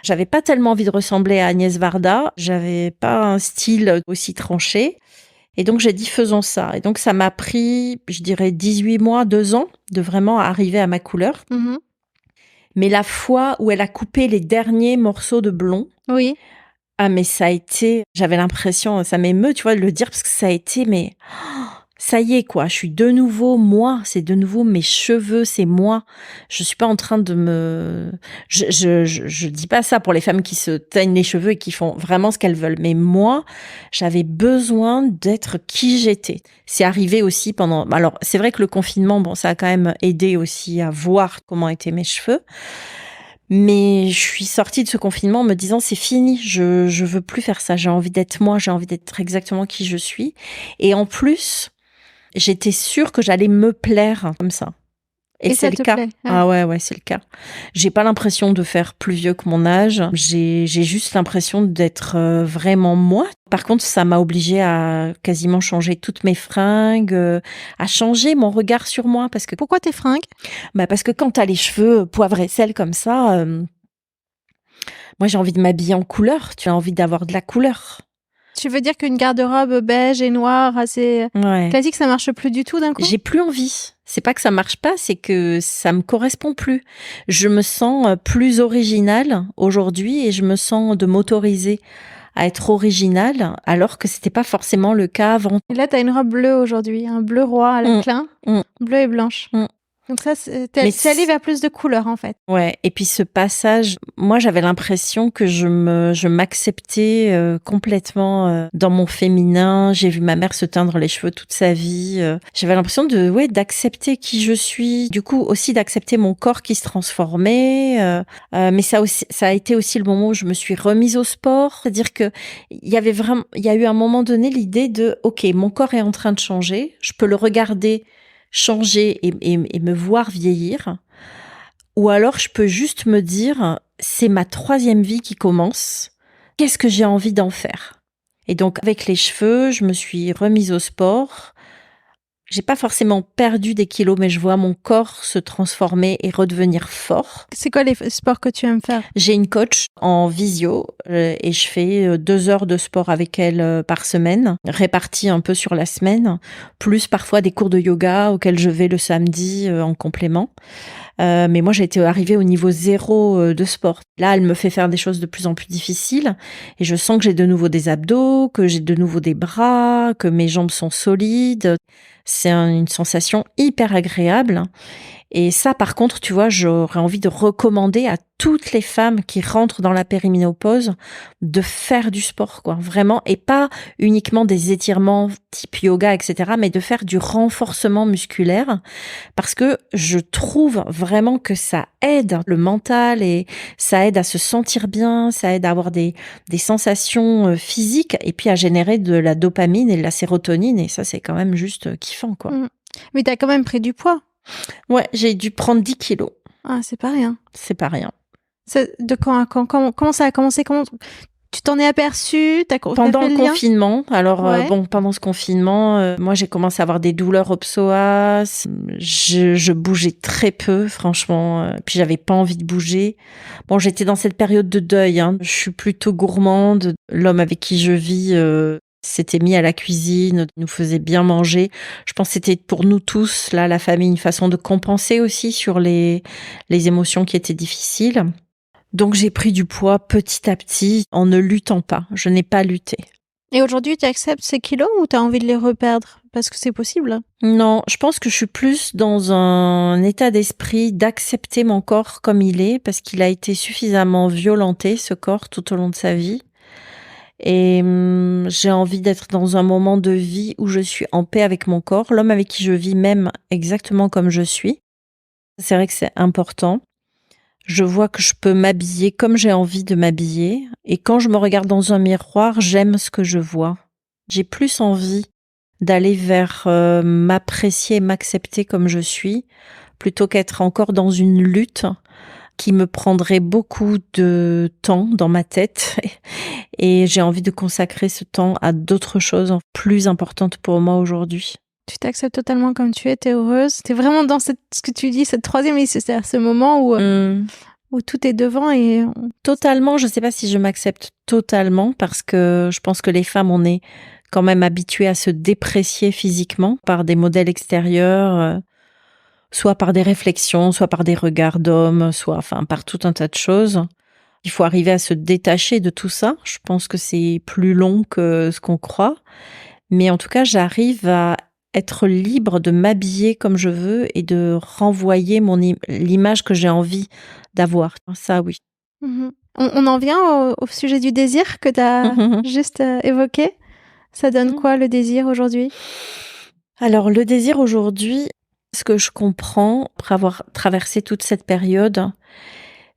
J'avais pas tellement envie de ressembler à Agnès Varda, j'avais pas un style aussi tranché, et donc j'ai dit faisons ça. Et donc ça m'a pris, je dirais 18 mois, 2 ans, de vraiment arriver à ma couleur. Mais la fois où elle a coupé les derniers morceaux de blond... Oui. Ah, mais ça a été, j'avais l'impression, ça m'émeut, tu vois, de le dire, parce que ça a été, mais ça y est, quoi, je suis de nouveau moi, c'est de nouveau mes cheveux, c'est moi. Je suis pas en train de me... Je dis pas ça pour les femmes qui se teignent les cheveux et qui font vraiment ce qu'elles veulent, mais moi, j'avais besoin d'être qui j'étais. C'est arrivé aussi pendant... Alors, c'est vrai que le confinement, bon, ça a quand même aidé aussi à voir comment étaient mes cheveux. Mais je suis sortie de ce confinement en me disant c'est fini, je veux plus faire ça. J'ai envie d'être moi, j'ai envie d'être exactement qui je suis. Et en plus, j'étais sûre que j'allais me plaire comme ça. Et c'est ça le te cas. plaît? Ah ouais, c'est le cas. J'ai pas l'impression de faire plus vieux que mon âge. J'ai juste l'impression d'être vraiment moi. Par contre, ça m'a obligée à quasiment changer toutes mes fringues, à changer mon regard sur moi. Pourquoi tes fringues? Parce que quand t'as les cheveux poivre et sel comme ça, moi j'ai envie de m'habiller en couleur. Tu as envie d'avoir de la couleur. Tu veux dire qu'une garde-robe beige et noire assez classique, ça marche plus du tout d'un coup? J'ai plus envie. C'est pas que ça marche pas, c'est que ça me correspond plus. Je me sens plus originale aujourd'hui et je me sens de m'autoriser à être originale alors que c'était pas forcément le cas avant. Et là, t'as une robe bleue aujourd'hui, un bleu roi à la clin, bleu et blanche. Donc ça, c'est allé vers plus de couleurs en fait. Ouais, et puis ce passage, moi j'avais l'impression que je m'acceptais complètement dans mon féminin. J'ai vu ma mère se teindre les cheveux toute sa vie. J'avais l'impression d'accepter qui je suis. Du coup aussi d'accepter mon corps qui se transformait. Mais ça a été aussi le moment où je me suis remise au sport. C'est-à-dire que il y a eu un moment donné l'idée de ok, mon corps est en train de changer. Je peux le regarder changer et me voir vieillir, ou alors je peux juste me dire c'est ma 3e vie qui commence, qu'est-ce que j'ai envie d'en faire? Et donc avec les cheveux, je me suis remise au sport. J'ai pas forcément perdu des kilos, mais je vois mon corps se transformer et redevenir fort. C'est quoi les sports que tu aimes faire? J'ai une coach en visio et je fais 2 heures de sport avec elle par semaine, réparties un peu sur la semaine, plus parfois des cours de yoga auxquels je vais le samedi en complément. Mais moi, j'ai été arrivée au niveau 0 de sport. Là, elle me fait faire des choses de plus en plus difficiles et je sens que j'ai de nouveau des abdos, que j'ai de nouveau des bras, que mes jambes sont solides. C'est une sensation hyper agréable. Et ça, par contre, tu vois, j'aurais envie de recommander à toutes les femmes qui rentrent dans la périménopause de faire du sport, quoi, vraiment, et pas uniquement des étirements type yoga, etc., mais de faire du renforcement musculaire, parce que je trouve vraiment que ça aide le mental et ça aide à se sentir bien, ça aide à avoir des sensations physiques et puis à générer de la dopamine et de la sérotonine, et ça, c'est quand même juste kiffant, quoi. Mais t'as quand même pris du poids. Ouais, j'ai dû prendre 10 kilos. Ah, c'est pas rien. C'est pas rien. De quand à quand? Comment ça a commencé? Comment tu t'en es aperçu? Pendant le confinement. Alors, pendant ce confinement, moi, j'ai commencé à avoir des douleurs au psoas. Je bougeais très peu, franchement. Puis, j'avais pas envie de bouger. Bon, j'étais dans cette période de deuil. Hein. Je suis plutôt gourmande. L'homme avec qui je vis s'était mis à la cuisine, nous faisait bien manger. Je pense que c'était pour nous tous, là, la famille, une façon de compenser aussi sur les émotions qui étaient difficiles. Donc j'ai pris du poids petit à petit en ne luttant pas. Je n'ai pas lutté. Et aujourd'hui, tu acceptes ces kilos ou tu as envie de les reperdre? Parce que c'est possible. Non, je pense que je suis plus dans un état d'esprit d'accepter mon corps comme il est, parce qu'il a été suffisamment violenté, ce corps, tout au long de sa vie. Et j'ai envie d'être dans un moment de vie où je suis en paix avec mon corps, l'homme avec qui je vis m'aime exactement comme je suis. C'est vrai que c'est important. Je vois que je peux m'habiller comme j'ai envie de m'habiller. Et quand je me regarde dans un miroir, j'aime ce que je vois. J'ai plus envie d'aller vers m'apprécier et m'accepter comme je suis, plutôt qu'être encore dans une lutte qui me prendrait beaucoup de temps dans ma tête. Et j'ai envie de consacrer ce temps à d'autres choses plus importantes pour moi aujourd'hui. Tu t'acceptes totalement comme tu es, t'es heureuse. T'es vraiment dans ce que tu dis, cette 3e vie, c'est-à-dire ce moment où tout est devant et... Totalement, je sais pas si je m'accepte totalement parce que je pense que les femmes, on est quand même habituées à se déprécier physiquement par des modèles extérieurs, soit par des réflexions, soit par des regards d'hommes, par tout un tas de choses. Il faut arriver à se détacher de tout ça. Je pense que c'est plus long que ce qu'on croit. Mais en tout cas, j'arrive à être libre de m'habiller comme je veux et de renvoyer l'image que j'ai envie d'avoir. Ça, oui. On en vient au sujet du désir que tu as juste évoqué. Ça donne quoi le désir aujourd'hui? Alors, le désir aujourd'hui, ce que je comprends après avoir traversé toute cette période,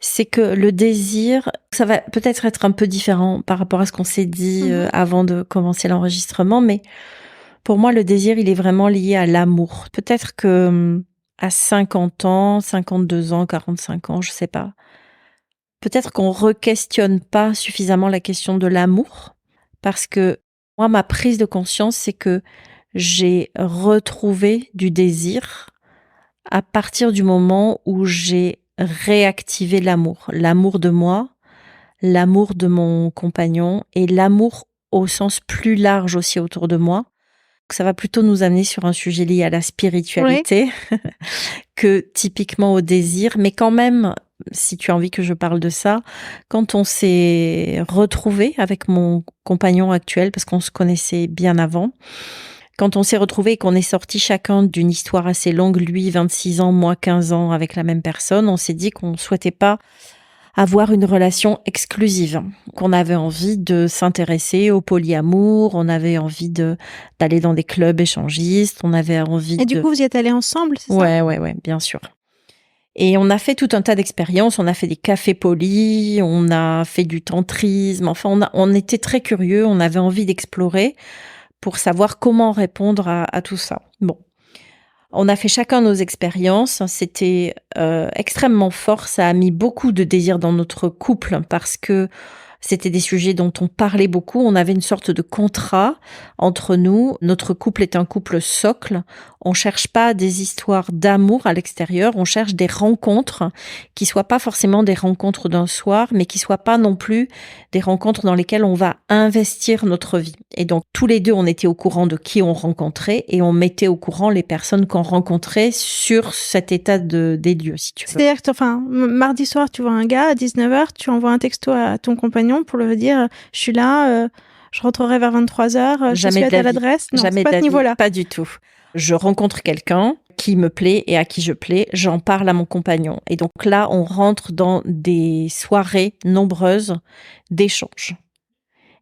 c'est que le désir, ça va peut-être être un peu différent par rapport à ce qu'on s'est dit avant de commencer l'enregistrement, mais pour moi, le désir, il est vraiment lié à l'amour. Peut-être que à 50 ans, 52 ans, 45 ans, je sais pas. Peut-être qu'on re-questionne pas suffisamment la question de l'amour, parce que moi, ma prise de conscience, c'est que j'ai retrouvé du désir à partir du moment où j'ai réactivé l'amour. L'amour de moi, l'amour de mon compagnon et l'amour au sens plus large aussi autour de moi. Ça va plutôt nous amener sur un sujet lié à la spiritualité que typiquement au désir. Mais quand même, si tu as envie que je parle de ça, quand on s'est retrouvé avec mon compagnon actuel, parce qu'on se connaissait bien avant, quand on s'est retrouvés et qu'on est sortis chacun d'une histoire assez longue, lui 26 ans, moi 15 ans avec la même personne, on s'est dit qu'on ne souhaitait pas avoir une relation exclusive, qu'on avait envie de s'intéresser au polyamour, on avait envie d'aller dans des clubs échangistes, on avait envie Et du coup, vous y êtes allés ensemble, c'est ça? Ouais, bien sûr. Et on a fait tout un tas d'expériences, on a fait des cafés polis, on a fait du tantrisme, enfin on était très curieux, on avait envie d'explorer pour savoir comment répondre à tout ça. Bon. On a fait chacun nos expériences. C'était extrêmement fort. Ça a mis beaucoup de désir dans notre couple parce que c'était des sujets dont on parlait beaucoup. On avait une sorte de contrat entre nous. Notre couple est un couple socle. On cherche pas des histoires d'amour à l'extérieur. On cherche des rencontres qui soient pas forcément des rencontres d'un soir, mais qui soient pas non plus des rencontres dans lesquelles on va investir notre vie. Et donc, tous les deux, on était au courant de qui on rencontrait et on mettait au courant les personnes qu'on rencontrait sur cet état des lieux, si tu veux. C'est-à-dire que, mardi soir, tu vois un gars, à 19h, tu envoies un texto à ton compagnon pour lui dire « Je suis là, je rentrerai vers 23h, je suis à telle adresse ». Non, jamais c'est pas ce niveau-là. Pas du tout. Je rencontre quelqu'un qui me plaît et à qui je plais, j'en parle à mon compagnon. Et donc là, on rentre dans des soirées nombreuses d'échanges.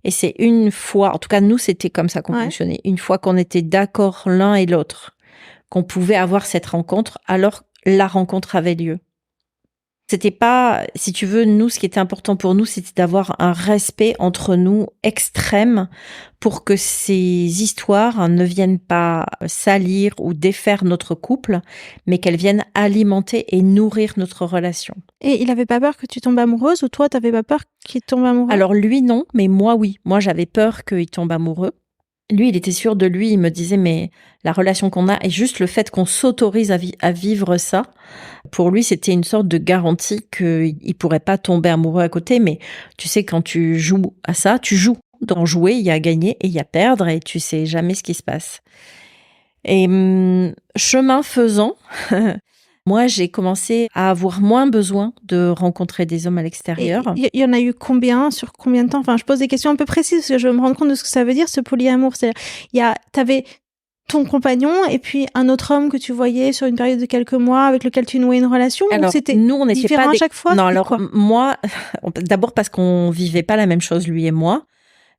Et c'est une fois, en tout cas nous, c'était comme ça qu'on fonctionnait. Une fois qu'on était d'accord l'un et l'autre, qu'on pouvait avoir cette rencontre, alors la rencontre avait lieu. C'était pas, si tu veux, nous, ce qui était important pour nous, c'était d'avoir un respect entre nous extrême pour que ces histoires ne viennent pas salir ou défaire notre couple, mais qu'elles viennent alimenter et nourrir notre relation. Et il avait pas peur que tu tombes amoureuse ou toi, t'avais pas peur qu'il tombe amoureux? Alors lui, non, mais moi, oui. Moi, j'avais peur qu'il tombe amoureux. Lui, il était sûr de lui, il me disait, mais la relation qu'on a et juste le fait qu'on s'autorise à vivre ça, pour lui, c'était une sorte de garantie qu'il pourrait pas tomber amoureux à côté. Mais tu sais, quand tu joues à ça, tu joues. Dans jouer, il y a gagner et il y a perdre et tu sais jamais ce qui se passe. Et chemin faisant, moi, j'ai commencé à avoir moins besoin de rencontrer des hommes à l'extérieur. Il y en a eu combien? Sur combien de temps? Enfin, je pose des questions un peu précises parce que je veux me rendre compte de ce que ça veut dire, ce polyamour. C'est-à-dire, t'avais ton compagnon et puis un autre homme que tu voyais sur une période de quelques mois avec lequel tu nouais une relation? Alors, ou c'était nous, on n'était différent pas à chaque fois? Non, alors moi, d'abord parce qu'on vivait pas la même chose, lui et moi.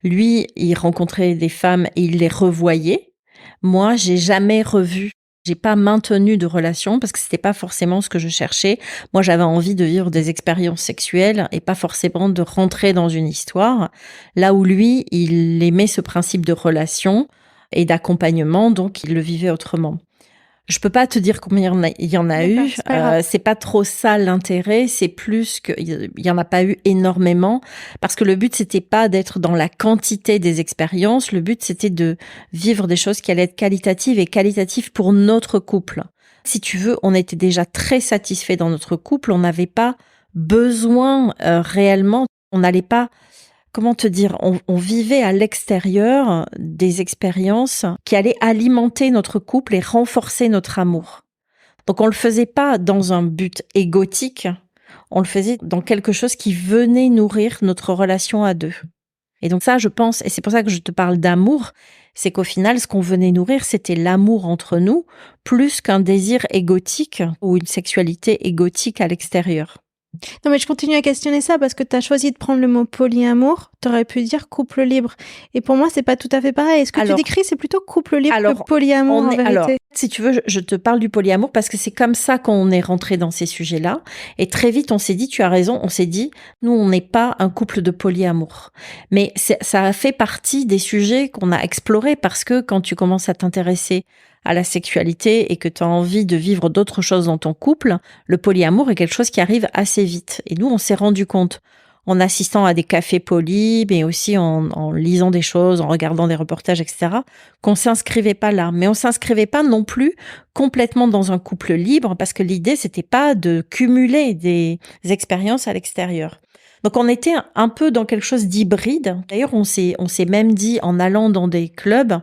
Lui, il rencontrait des femmes et il les revoyait. Moi, j'ai jamais revu. J'ai pas maintenu de relation parce que c'était pas forcément ce que je cherchais. Moi, j'avais envie de vivre des expériences sexuelles et pas forcément de rentrer dans une histoire. Là où lui, il aimait ce principe de relation et d'accompagnement, donc il le vivait autrement. Je peux pas te dire combien il y en a eu. C'est pas trop ça l'intérêt. C'est plus qu'il y en a pas eu énormément parce que le but c'était pas d'être dans la quantité des expériences. Le but c'était de vivre des choses qui allaient être qualitatives pour notre couple. Si tu veux, on était déjà très satisfait dans notre couple. On n'avait pas besoin réellement. On n'allait pas. Comment te dire, on vivait à l'extérieur des expériences qui allaient alimenter notre couple et renforcer notre amour. Donc on le faisait pas dans un but égotique, on le faisait dans quelque chose qui venait nourrir notre relation à deux. Et donc ça, je pense, et c'est pour ça que je te parle d'amour, c'est qu'au final, ce qu'on venait nourrir, c'était l'amour entre nous, plus qu'un désir égotique ou une sexualité égotique à l'extérieur. Non, mais je continue à questionner ça parce que tu as choisi de prendre le mot polyamour. Tu aurais pu dire couple libre. Et pour moi, c'est pas tout à fait pareil. Ce que tu décris, c'est plutôt couple libre que polyamour en vérité. Alors, si tu veux, je te parle du polyamour parce que c'est comme ça qu'on est rentré dans ces sujets-là. Et très vite, on s'est dit, tu as raison, on s'est dit, nous, on n'est pas un couple de polyamour. Mais ça a fait partie des sujets qu'on a explorés parce que quand tu commences à t'intéresser à la sexualité et que tu as envie de vivre d'autres choses dans ton couple, le polyamour est quelque chose qui arrive assez vite. Et nous, on s'est rendu compte, en assistant à des cafés poly, mais aussi en lisant des choses, en regardant des reportages, etc., qu'on s'inscrivait pas là. Mais on s'inscrivait pas non plus complètement dans un couple libre parce que l'idée, c'était pas de cumuler des expériences à l'extérieur. Donc on était un peu dans quelque chose d'hybride. D'ailleurs, on s'est même dit, en allant dans des clubs,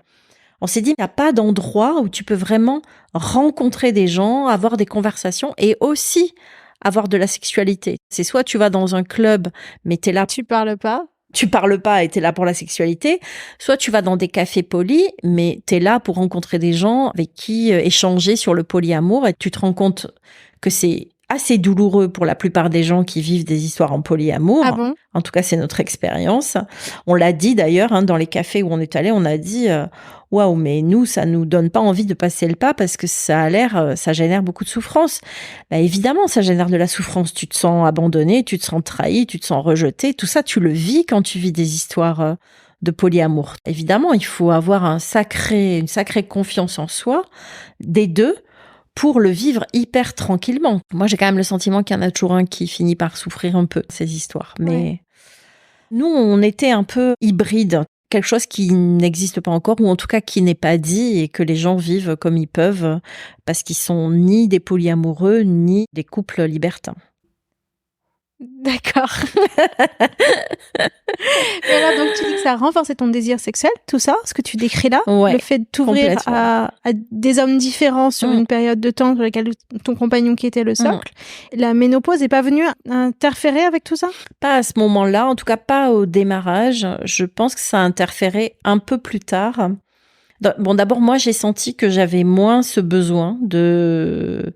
on s'est dit, il n'y a pas d'endroit où tu peux vraiment rencontrer des gens, avoir des conversations et aussi avoir de la sexualité. C'est soit tu vas dans un club, mais t'es là. Tu parles pas Et t'es là pour la sexualité. Soit tu vas dans des cafés poly, mais t'es là pour rencontrer des gens avec qui échanger sur le polyamour et tu te rends compte que c'est assez douloureux pour la plupart des gens qui vivent des histoires en polyamour. Ah bon ? En tout cas, c'est notre expérience. On l'a dit d'ailleurs, dans les cafés où on est allé, on a dit waouh, mais nous, ça nous donne pas envie de passer le pas parce que ça génère beaucoup de souffrance. Bah, évidemment, ça génère de la souffrance. Tu te sens abandonné, tu te sens trahi, tu te sens rejeté. Tout ça, tu le vis quand tu vis des histoires de polyamour. Évidemment, il faut avoir une sacrée confiance en soi, des deux, pour le vivre hyper tranquillement. Moi, j'ai quand même le sentiment qu'il y en a toujours un qui finit par souffrir un peu, ces histoires. Mais nous, on était un peu hybride, quelque chose qui n'existe pas encore, ou en tout cas qui n'est pas dit, et que les gens vivent comme ils peuvent, parce qu'ils sont ni des polyamoureux, ni des couples libertins. D'accord. Et alors, donc, tu dis que ça a renforcé ton désir sexuel, tout ça, ce que tu décris là, le fait de t'ouvrir à des hommes différents sur une période de temps sur laquelle ton compagnon qui était le socle. La ménopause n'est pas venue interférer avec tout ça ? Pas à ce moment-là, en tout cas pas au démarrage. Je pense que ça a interféré un peu plus tard. Bon, d'abord, moi, j'ai senti que j'avais moins ce besoin de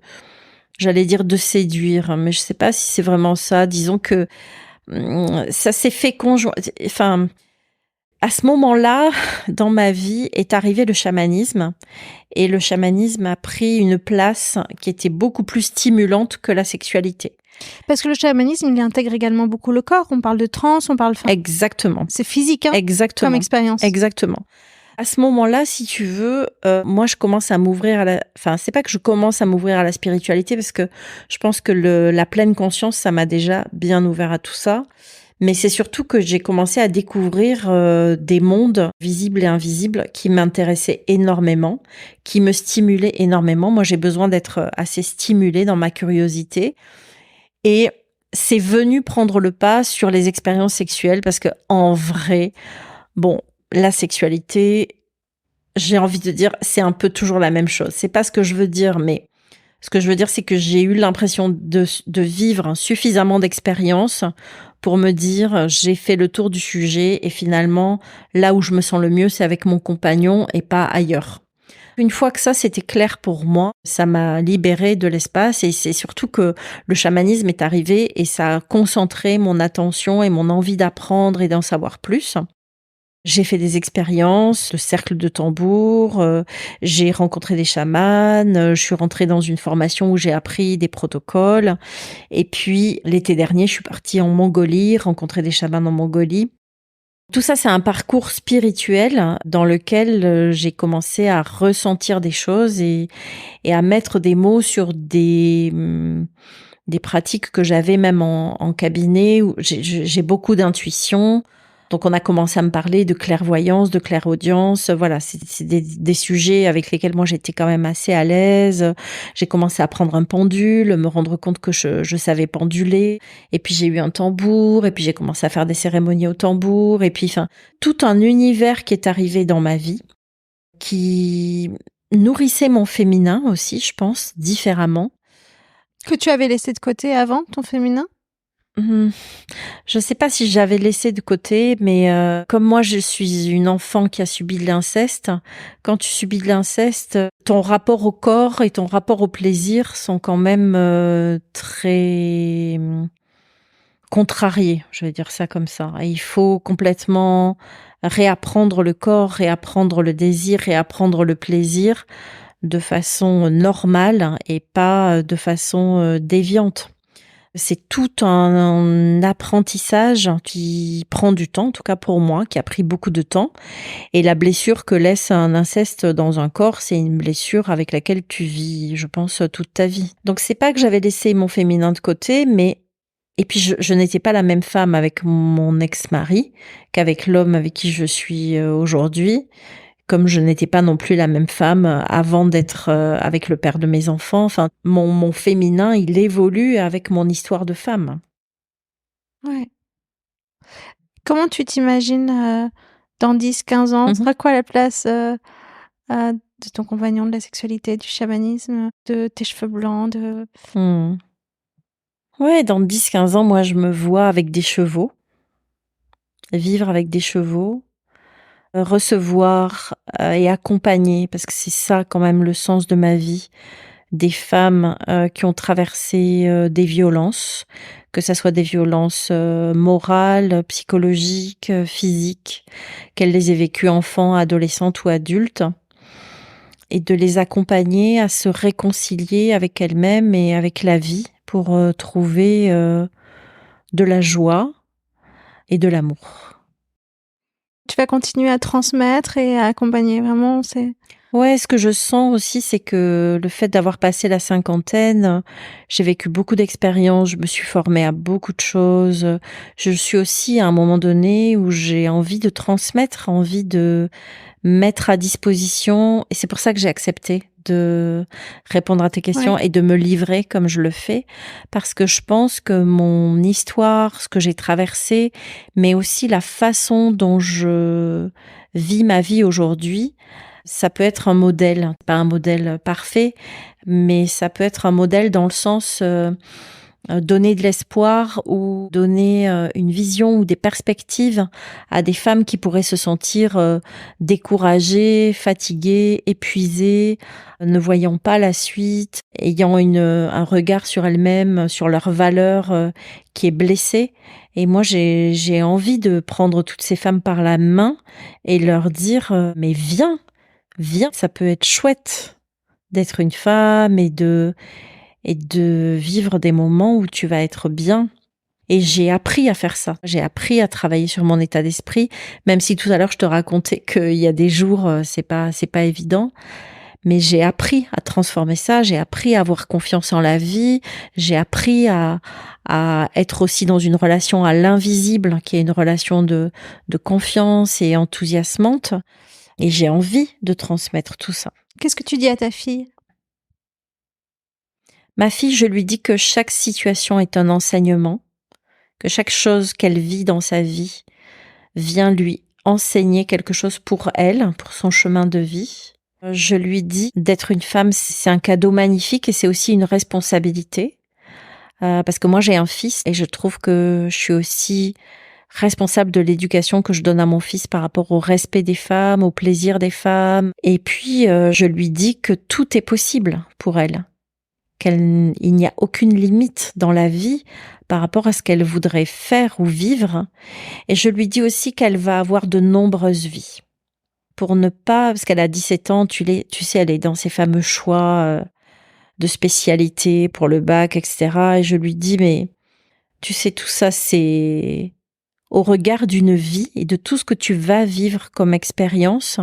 séduire, mais je sais pas si c'est vraiment ça. Disons que ça s'est fait enfin, à ce moment-là, dans ma vie, est arrivé le chamanisme. Et le chamanisme a pris une place qui était beaucoup plus stimulante que la sexualité. Parce que le chamanisme, il intègre également beaucoup le corps. On parle de transe, on parle... Exactement. C'est physique, hein, exactement, comme expérience. Exactement. À ce moment-là, si tu veux, moi, je commence à m'ouvrir Enfin, c'est pas que je commence à m'ouvrir à la spiritualité, parce que je pense que la pleine conscience, ça m'a déjà bien ouvert à tout ça. Mais c'est surtout que j'ai commencé à découvrir des mondes visibles et invisibles qui m'intéressaient énormément, qui me stimulaient énormément. Moi, j'ai besoin d'être assez stimulée dans ma curiosité. Et c'est venu prendre le pas sur les expériences sexuelles, parce que en vrai, bon, la sexualité, j'ai envie de dire, c'est un peu toujours la même chose. C'est pas ce que je veux dire, mais ce que je veux dire, c'est que j'ai eu l'impression de vivre suffisamment d'expériences pour me dire, j'ai fait le tour du sujet et finalement, là où je me sens le mieux, c'est avec mon compagnon et pas ailleurs. Une fois que ça, c'était clair pour moi, ça m'a libérée de l'espace, et c'est surtout que le chamanisme est arrivé et ça a concentré mon attention et mon envie d'apprendre et d'en savoir plus. J'ai fait des expériences, le cercle de tambour, j'ai rencontré des chamans, je suis rentrée dans une formation où j'ai appris des protocoles. Et puis, l'été dernier, je suis partie en Mongolie, rencontrer des chamans en Mongolie. Tout ça, c'est un parcours spirituel dans lequel j'ai commencé à ressentir des choses et à mettre des mots sur des pratiques que j'avais même en cabinet, où j'ai beaucoup d'intuition. Donc, on a commencé à me parler de clairvoyance, de clairaudience. Voilà, c'est des sujets avec lesquels moi, j'étais quand même assez à l'aise. J'ai commencé à prendre un pendule, me rendre compte que je savais penduler. Et puis, j'ai eu un tambour. Et puis, j'ai commencé à faire des cérémonies au tambour. Et puis, enfin, tout un univers qui est arrivé dans ma vie, qui nourrissait mon féminin aussi, je pense, différemment. Que tu avais laissé de côté avant, ton féminin ? Je sais pas si j'avais laissé de côté, mais comme moi je suis une enfant qui a subi de l'inceste, quand tu subis de l'inceste, ton rapport au corps et ton rapport au plaisir sont quand même très contrarié, je vais dire ça comme ça. Et il faut complètement réapprendre le corps, réapprendre le désir, réapprendre le plaisir de façon normale et pas de façon déviante. C'est tout un apprentissage qui prend du temps, en tout cas pour moi, qui a pris beaucoup de temps. Et la blessure que laisse un inceste dans un corps, c'est une blessure avec laquelle tu vis, je pense, toute ta vie. Donc c'est pas que j'avais laissé mon féminin de côté, mais et puis je n'étais pas la même femme avec mon ex-mari qu'avec l'homme avec qui je suis aujourd'hui. Comme je n'étais pas non plus la même femme avant d'être avec le père de mes enfants. Enfin, mon féminin, il évolue avec mon histoire de femme. Ouais. Comment tu t'imagines dans 10-15 ans? Ce sera quoi la place de ton compagnon, de la sexualité, du chamanisme, de tes cheveux blancs, de... Ouais, dans 10-15 ans, moi, je me vois avec des chevaux, vivre avec des chevaux, recevoir et accompagner, parce que c'est ça quand même le sens de ma vie, des femmes qui ont traversé des violences, que ça soit des violences morales, psychologiques, physiques, qu'elles les aient vécues enfants, adolescentes ou adultes, et de les accompagner à se réconcilier avec elles-mêmes et avec la vie pour trouver de la joie et de l'amour. Tu vas continuer à transmettre et à accompagner, vraiment, c'est... Ouais, ce que je sens aussi, c'est que le fait d'avoir passé la cinquantaine, j'ai vécu beaucoup d'expériences, je me suis formée à beaucoup de choses. Je suis aussi à un moment donné où j'ai envie de transmettre, envie de mettre à disposition, et c'est pour ça que j'ai accepté de répondre à tes questions et de me livrer comme je le fais, parce que je pense que mon histoire, ce que j'ai traversé, mais aussi la façon dont je vis ma vie aujourd'hui, ça peut être un modèle, pas un modèle parfait, mais ça peut être un modèle dans le sens donner de l'espoir ou donner une vision ou des perspectives à des femmes qui pourraient se sentir découragées, fatiguées, épuisées, ne voyant pas la suite, ayant un regard sur elles-mêmes, sur leur valeur qui est blessé. Et moi, j'ai envie de prendre toutes ces femmes par la main et leur dire mais viens, ça peut être chouette d'être une femme et de vivre des moments où tu vas être bien. Et j'ai appris à faire ça. J'ai appris à travailler sur mon état d'esprit, même si tout à l'heure je te racontais qu'il y a des jours, c'est pas évident. Mais j'ai appris à transformer ça, j'ai appris à avoir confiance en la vie, j'ai appris à être aussi dans une relation à l'invisible, qui est une relation de confiance et enthousiasmante. Et j'ai envie de transmettre tout ça. Qu'est-ce que tu dis à ta fille ? Ma fille, je lui dis que chaque situation est un enseignement, que chaque chose qu'elle vit dans sa vie vient lui enseigner quelque chose pour elle, pour son chemin de vie. Je lui dis d'être une femme, c'est un cadeau magnifique et c'est aussi une responsabilité. Parce que moi, j'ai un fils et je trouve que je suis aussi responsable de l'éducation que je donne à mon fils par rapport au respect des femmes, au plaisir des femmes. Et puis, je lui dis que tout est possible pour elle. Il n'y a aucune limite dans la vie par rapport à ce qu'elle voudrait faire ou vivre. Et je lui dis aussi qu'elle va avoir de nombreuses vies. Pour ne pas, parce qu'elle a 17 ans, tu sais, elle est dans ses fameux choix de spécialité pour le bac, etc. Et je lui dis, mais tu sais, tout ça, c'est au regard d'une vie et de tout ce que tu vas vivre comme expérience,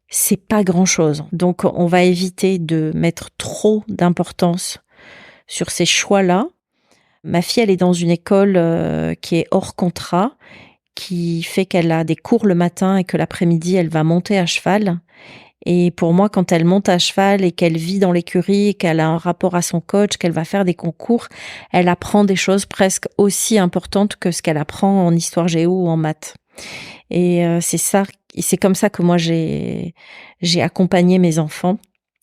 c'est pas grand-chose. Donc, on va éviter de mettre trop d'importance sur ces choix-là. Ma fille, elle est dans une école qui est hors contrat, qui fait qu'elle a des cours le matin et que l'après-midi, elle va monter à cheval. Et pour moi, quand elle monte à cheval et qu'elle vit dans l'écurie et qu'elle a un rapport à son coach, qu'elle va faire des concours, elle apprend des choses presque aussi importantes que ce qu'elle apprend en histoire géo ou en maths. Et c'est comme ça que moi j'ai accompagné mes enfants.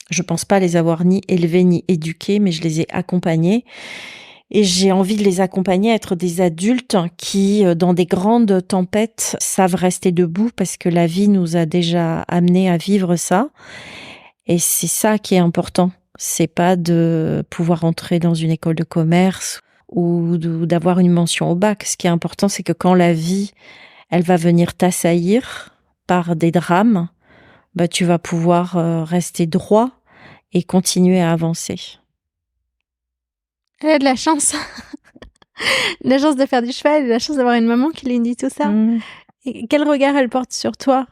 Je pense pas les avoir ni élevés ni éduqués, mais je les ai accompagnés. Et j'ai envie de les accompagner à être des adultes qui, dans des grandes tempêtes, savent rester debout parce que la vie nous a déjà amenés à vivre ça. Et c'est ça qui est important. C'est pas de pouvoir entrer dans une école de commerce ou d'avoir une mention au bac. Ce qui est important, c'est que quand la vie, elle va venir t'assaillir par des drames, tu vas pouvoir rester droit et continuer à avancer. Elle a de la chance. La chance de faire du cheval, la chance d'avoir une maman qui lui dit tout ça. Et quel regard elle porte sur toi?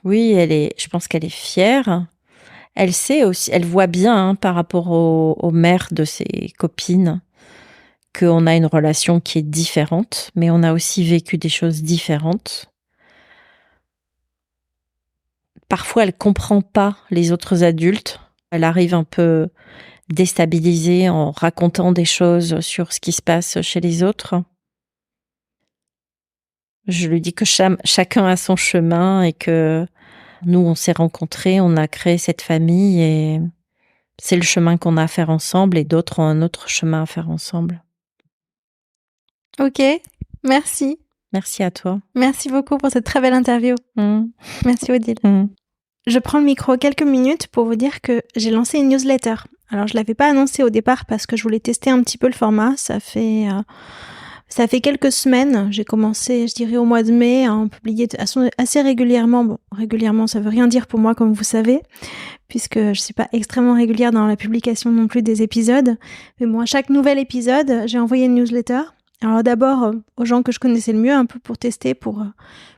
Oui, je pense qu'elle est fière. Elle sait aussi, elle voit bien par rapport aux mères de ses copines qu'on a une relation qui est différente, mais on a aussi vécu des choses différentes. Parfois, elle comprend pas les autres adultes. Elle arrive un peu déstabilisée en racontant des choses sur ce qui se passe chez les autres. Je lui dis que chacun a son chemin et que nous, on s'est rencontrés, on a créé cette famille et c'est le chemin qu'on a à faire ensemble et d'autres ont un autre chemin à faire ensemble. Ok, merci. Merci à toi. Merci beaucoup pour cette très belle interview. Merci Odile. Je prends le micro quelques minutes pour vous dire que j'ai lancé une newsletter. Alors, je l'avais pas annoncé au départ parce que je voulais tester un petit peu le format. Ça fait quelques semaines. J'ai commencé, je dirais, au mois de mai à en publier assez régulièrement. Bon, régulièrement, ça veut rien dire pour moi, comme vous savez, puisque je suis pas extrêmement régulière dans la publication non plus des épisodes. Mais moi, chaque nouvel épisode, j'ai envoyé une newsletter. Alors d'abord, aux gens que je connaissais le mieux, un peu pour tester, pour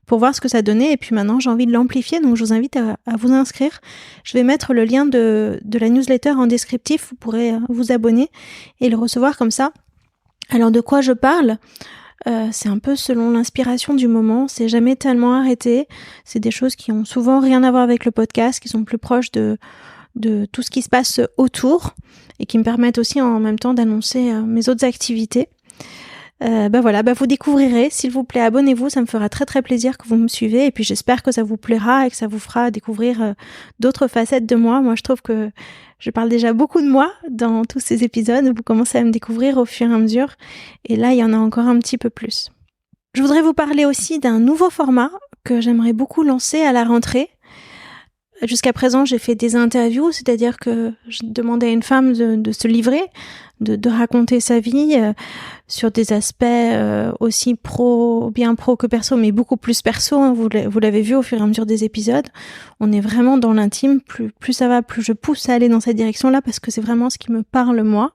voir ce que ça donnait. Et puis maintenant, j'ai envie de l'amplifier, donc je vous invite à vous inscrire. Je vais mettre le lien de la newsletter en descriptif. Vous pourrez vous abonner et le recevoir comme ça. Alors de quoi je parle ? C'est un peu selon l'inspiration du moment. C'est jamais tellement arrêté. C'est des choses qui ont souvent rien à voir avec le podcast, qui sont plus proches de tout ce qui se passe autour et qui me permettent aussi en même temps d'annoncer mes autres activités. Vous découvrirez, s'il vous plaît, abonnez-vous, ça me fera très très plaisir que vous me suivez et puis j'espère que ça vous plaira et que ça vous fera découvrir d'autres facettes de moi. Moi, je trouve que je parle déjà beaucoup de moi dans tous ces épisodes, vous commencez à me découvrir au fur et à mesure et là, il y en a encore un petit peu plus. Je voudrais vous parler aussi d'un nouveau format que j'aimerais beaucoup lancer à la rentrée. Jusqu'à présent, j'ai fait des interviews, c'est-à-dire que je demandais à une femme de se livrer, de raconter sa vie sur des aspects aussi bien pro que perso, mais beaucoup plus perso. Hein, vous l'avez vu au fur et à mesure des épisodes. On est vraiment dans l'intime. Plus ça va, plus je pousse à aller dans cette direction-là parce que c'est vraiment ce qui me parle moi.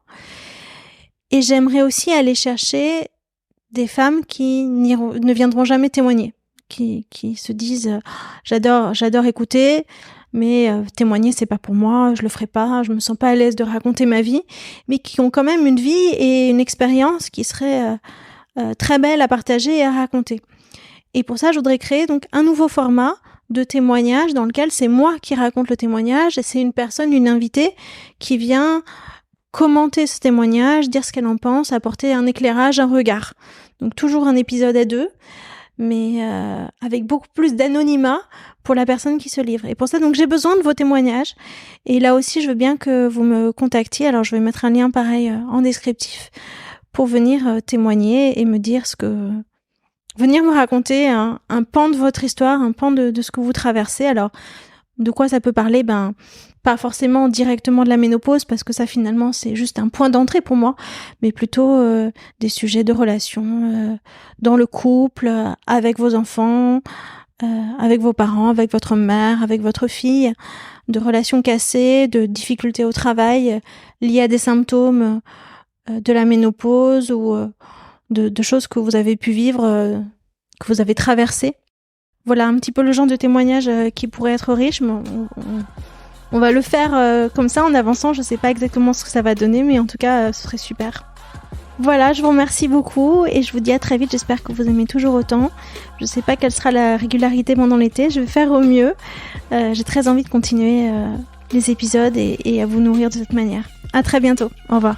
Et j'aimerais aussi aller chercher des femmes qui ne viendront jamais témoigner, qui se disent j'adore écouter, mais témoigner c'est pas pour moi, je le ferai pas, je me sens pas à l'aise de raconter ma vie, mais qui ont quand même une vie et une expérience qui serait très belle à partager et à raconter. Et pour ça, je voudrais créer donc un nouveau format de témoignage dans lequel c'est moi qui raconte le témoignage et c'est une invitée qui vient commenter ce témoignage, dire ce qu'elle en pense, apporter un éclairage, un regard. Donc toujours un épisode à deux, mais avec beaucoup plus d'anonymat pour la personne qui se livre. Et pour ça, donc, j'ai besoin de vos témoignages. Et là aussi, je veux bien que vous me contactiez. Alors, je vais mettre un lien pareil en descriptif pour venir témoigner et me dire venir me raconter un pan de votre histoire, un pan de ce que vous traversez. Alors, de quoi ça peut parler? Pas forcément directement de la ménopause, parce que ça, finalement, c'est juste un point d'entrée pour moi, mais plutôt des sujets de relations dans le couple, avec vos enfants, avec vos parents, avec votre mère, avec votre fille, de relations cassées, de difficultés au travail liées à des symptômes de la ménopause ou de choses que vous avez pu vivre, que vous avez traversées. Voilà un petit peu le genre de témoignage qui pourrait être riche, mais on va le faire comme ça en avançant. Je sais pas exactement ce que ça va donner, mais en tout cas, ce serait super. Voilà, je vous remercie beaucoup et je vous dis à très vite. J'espère que vous aimez toujours autant. Je sais pas quelle sera la régularité pendant l'été. Je vais faire au mieux. J'ai très envie de continuer les épisodes et à vous nourrir de cette manière. À très bientôt. Au revoir.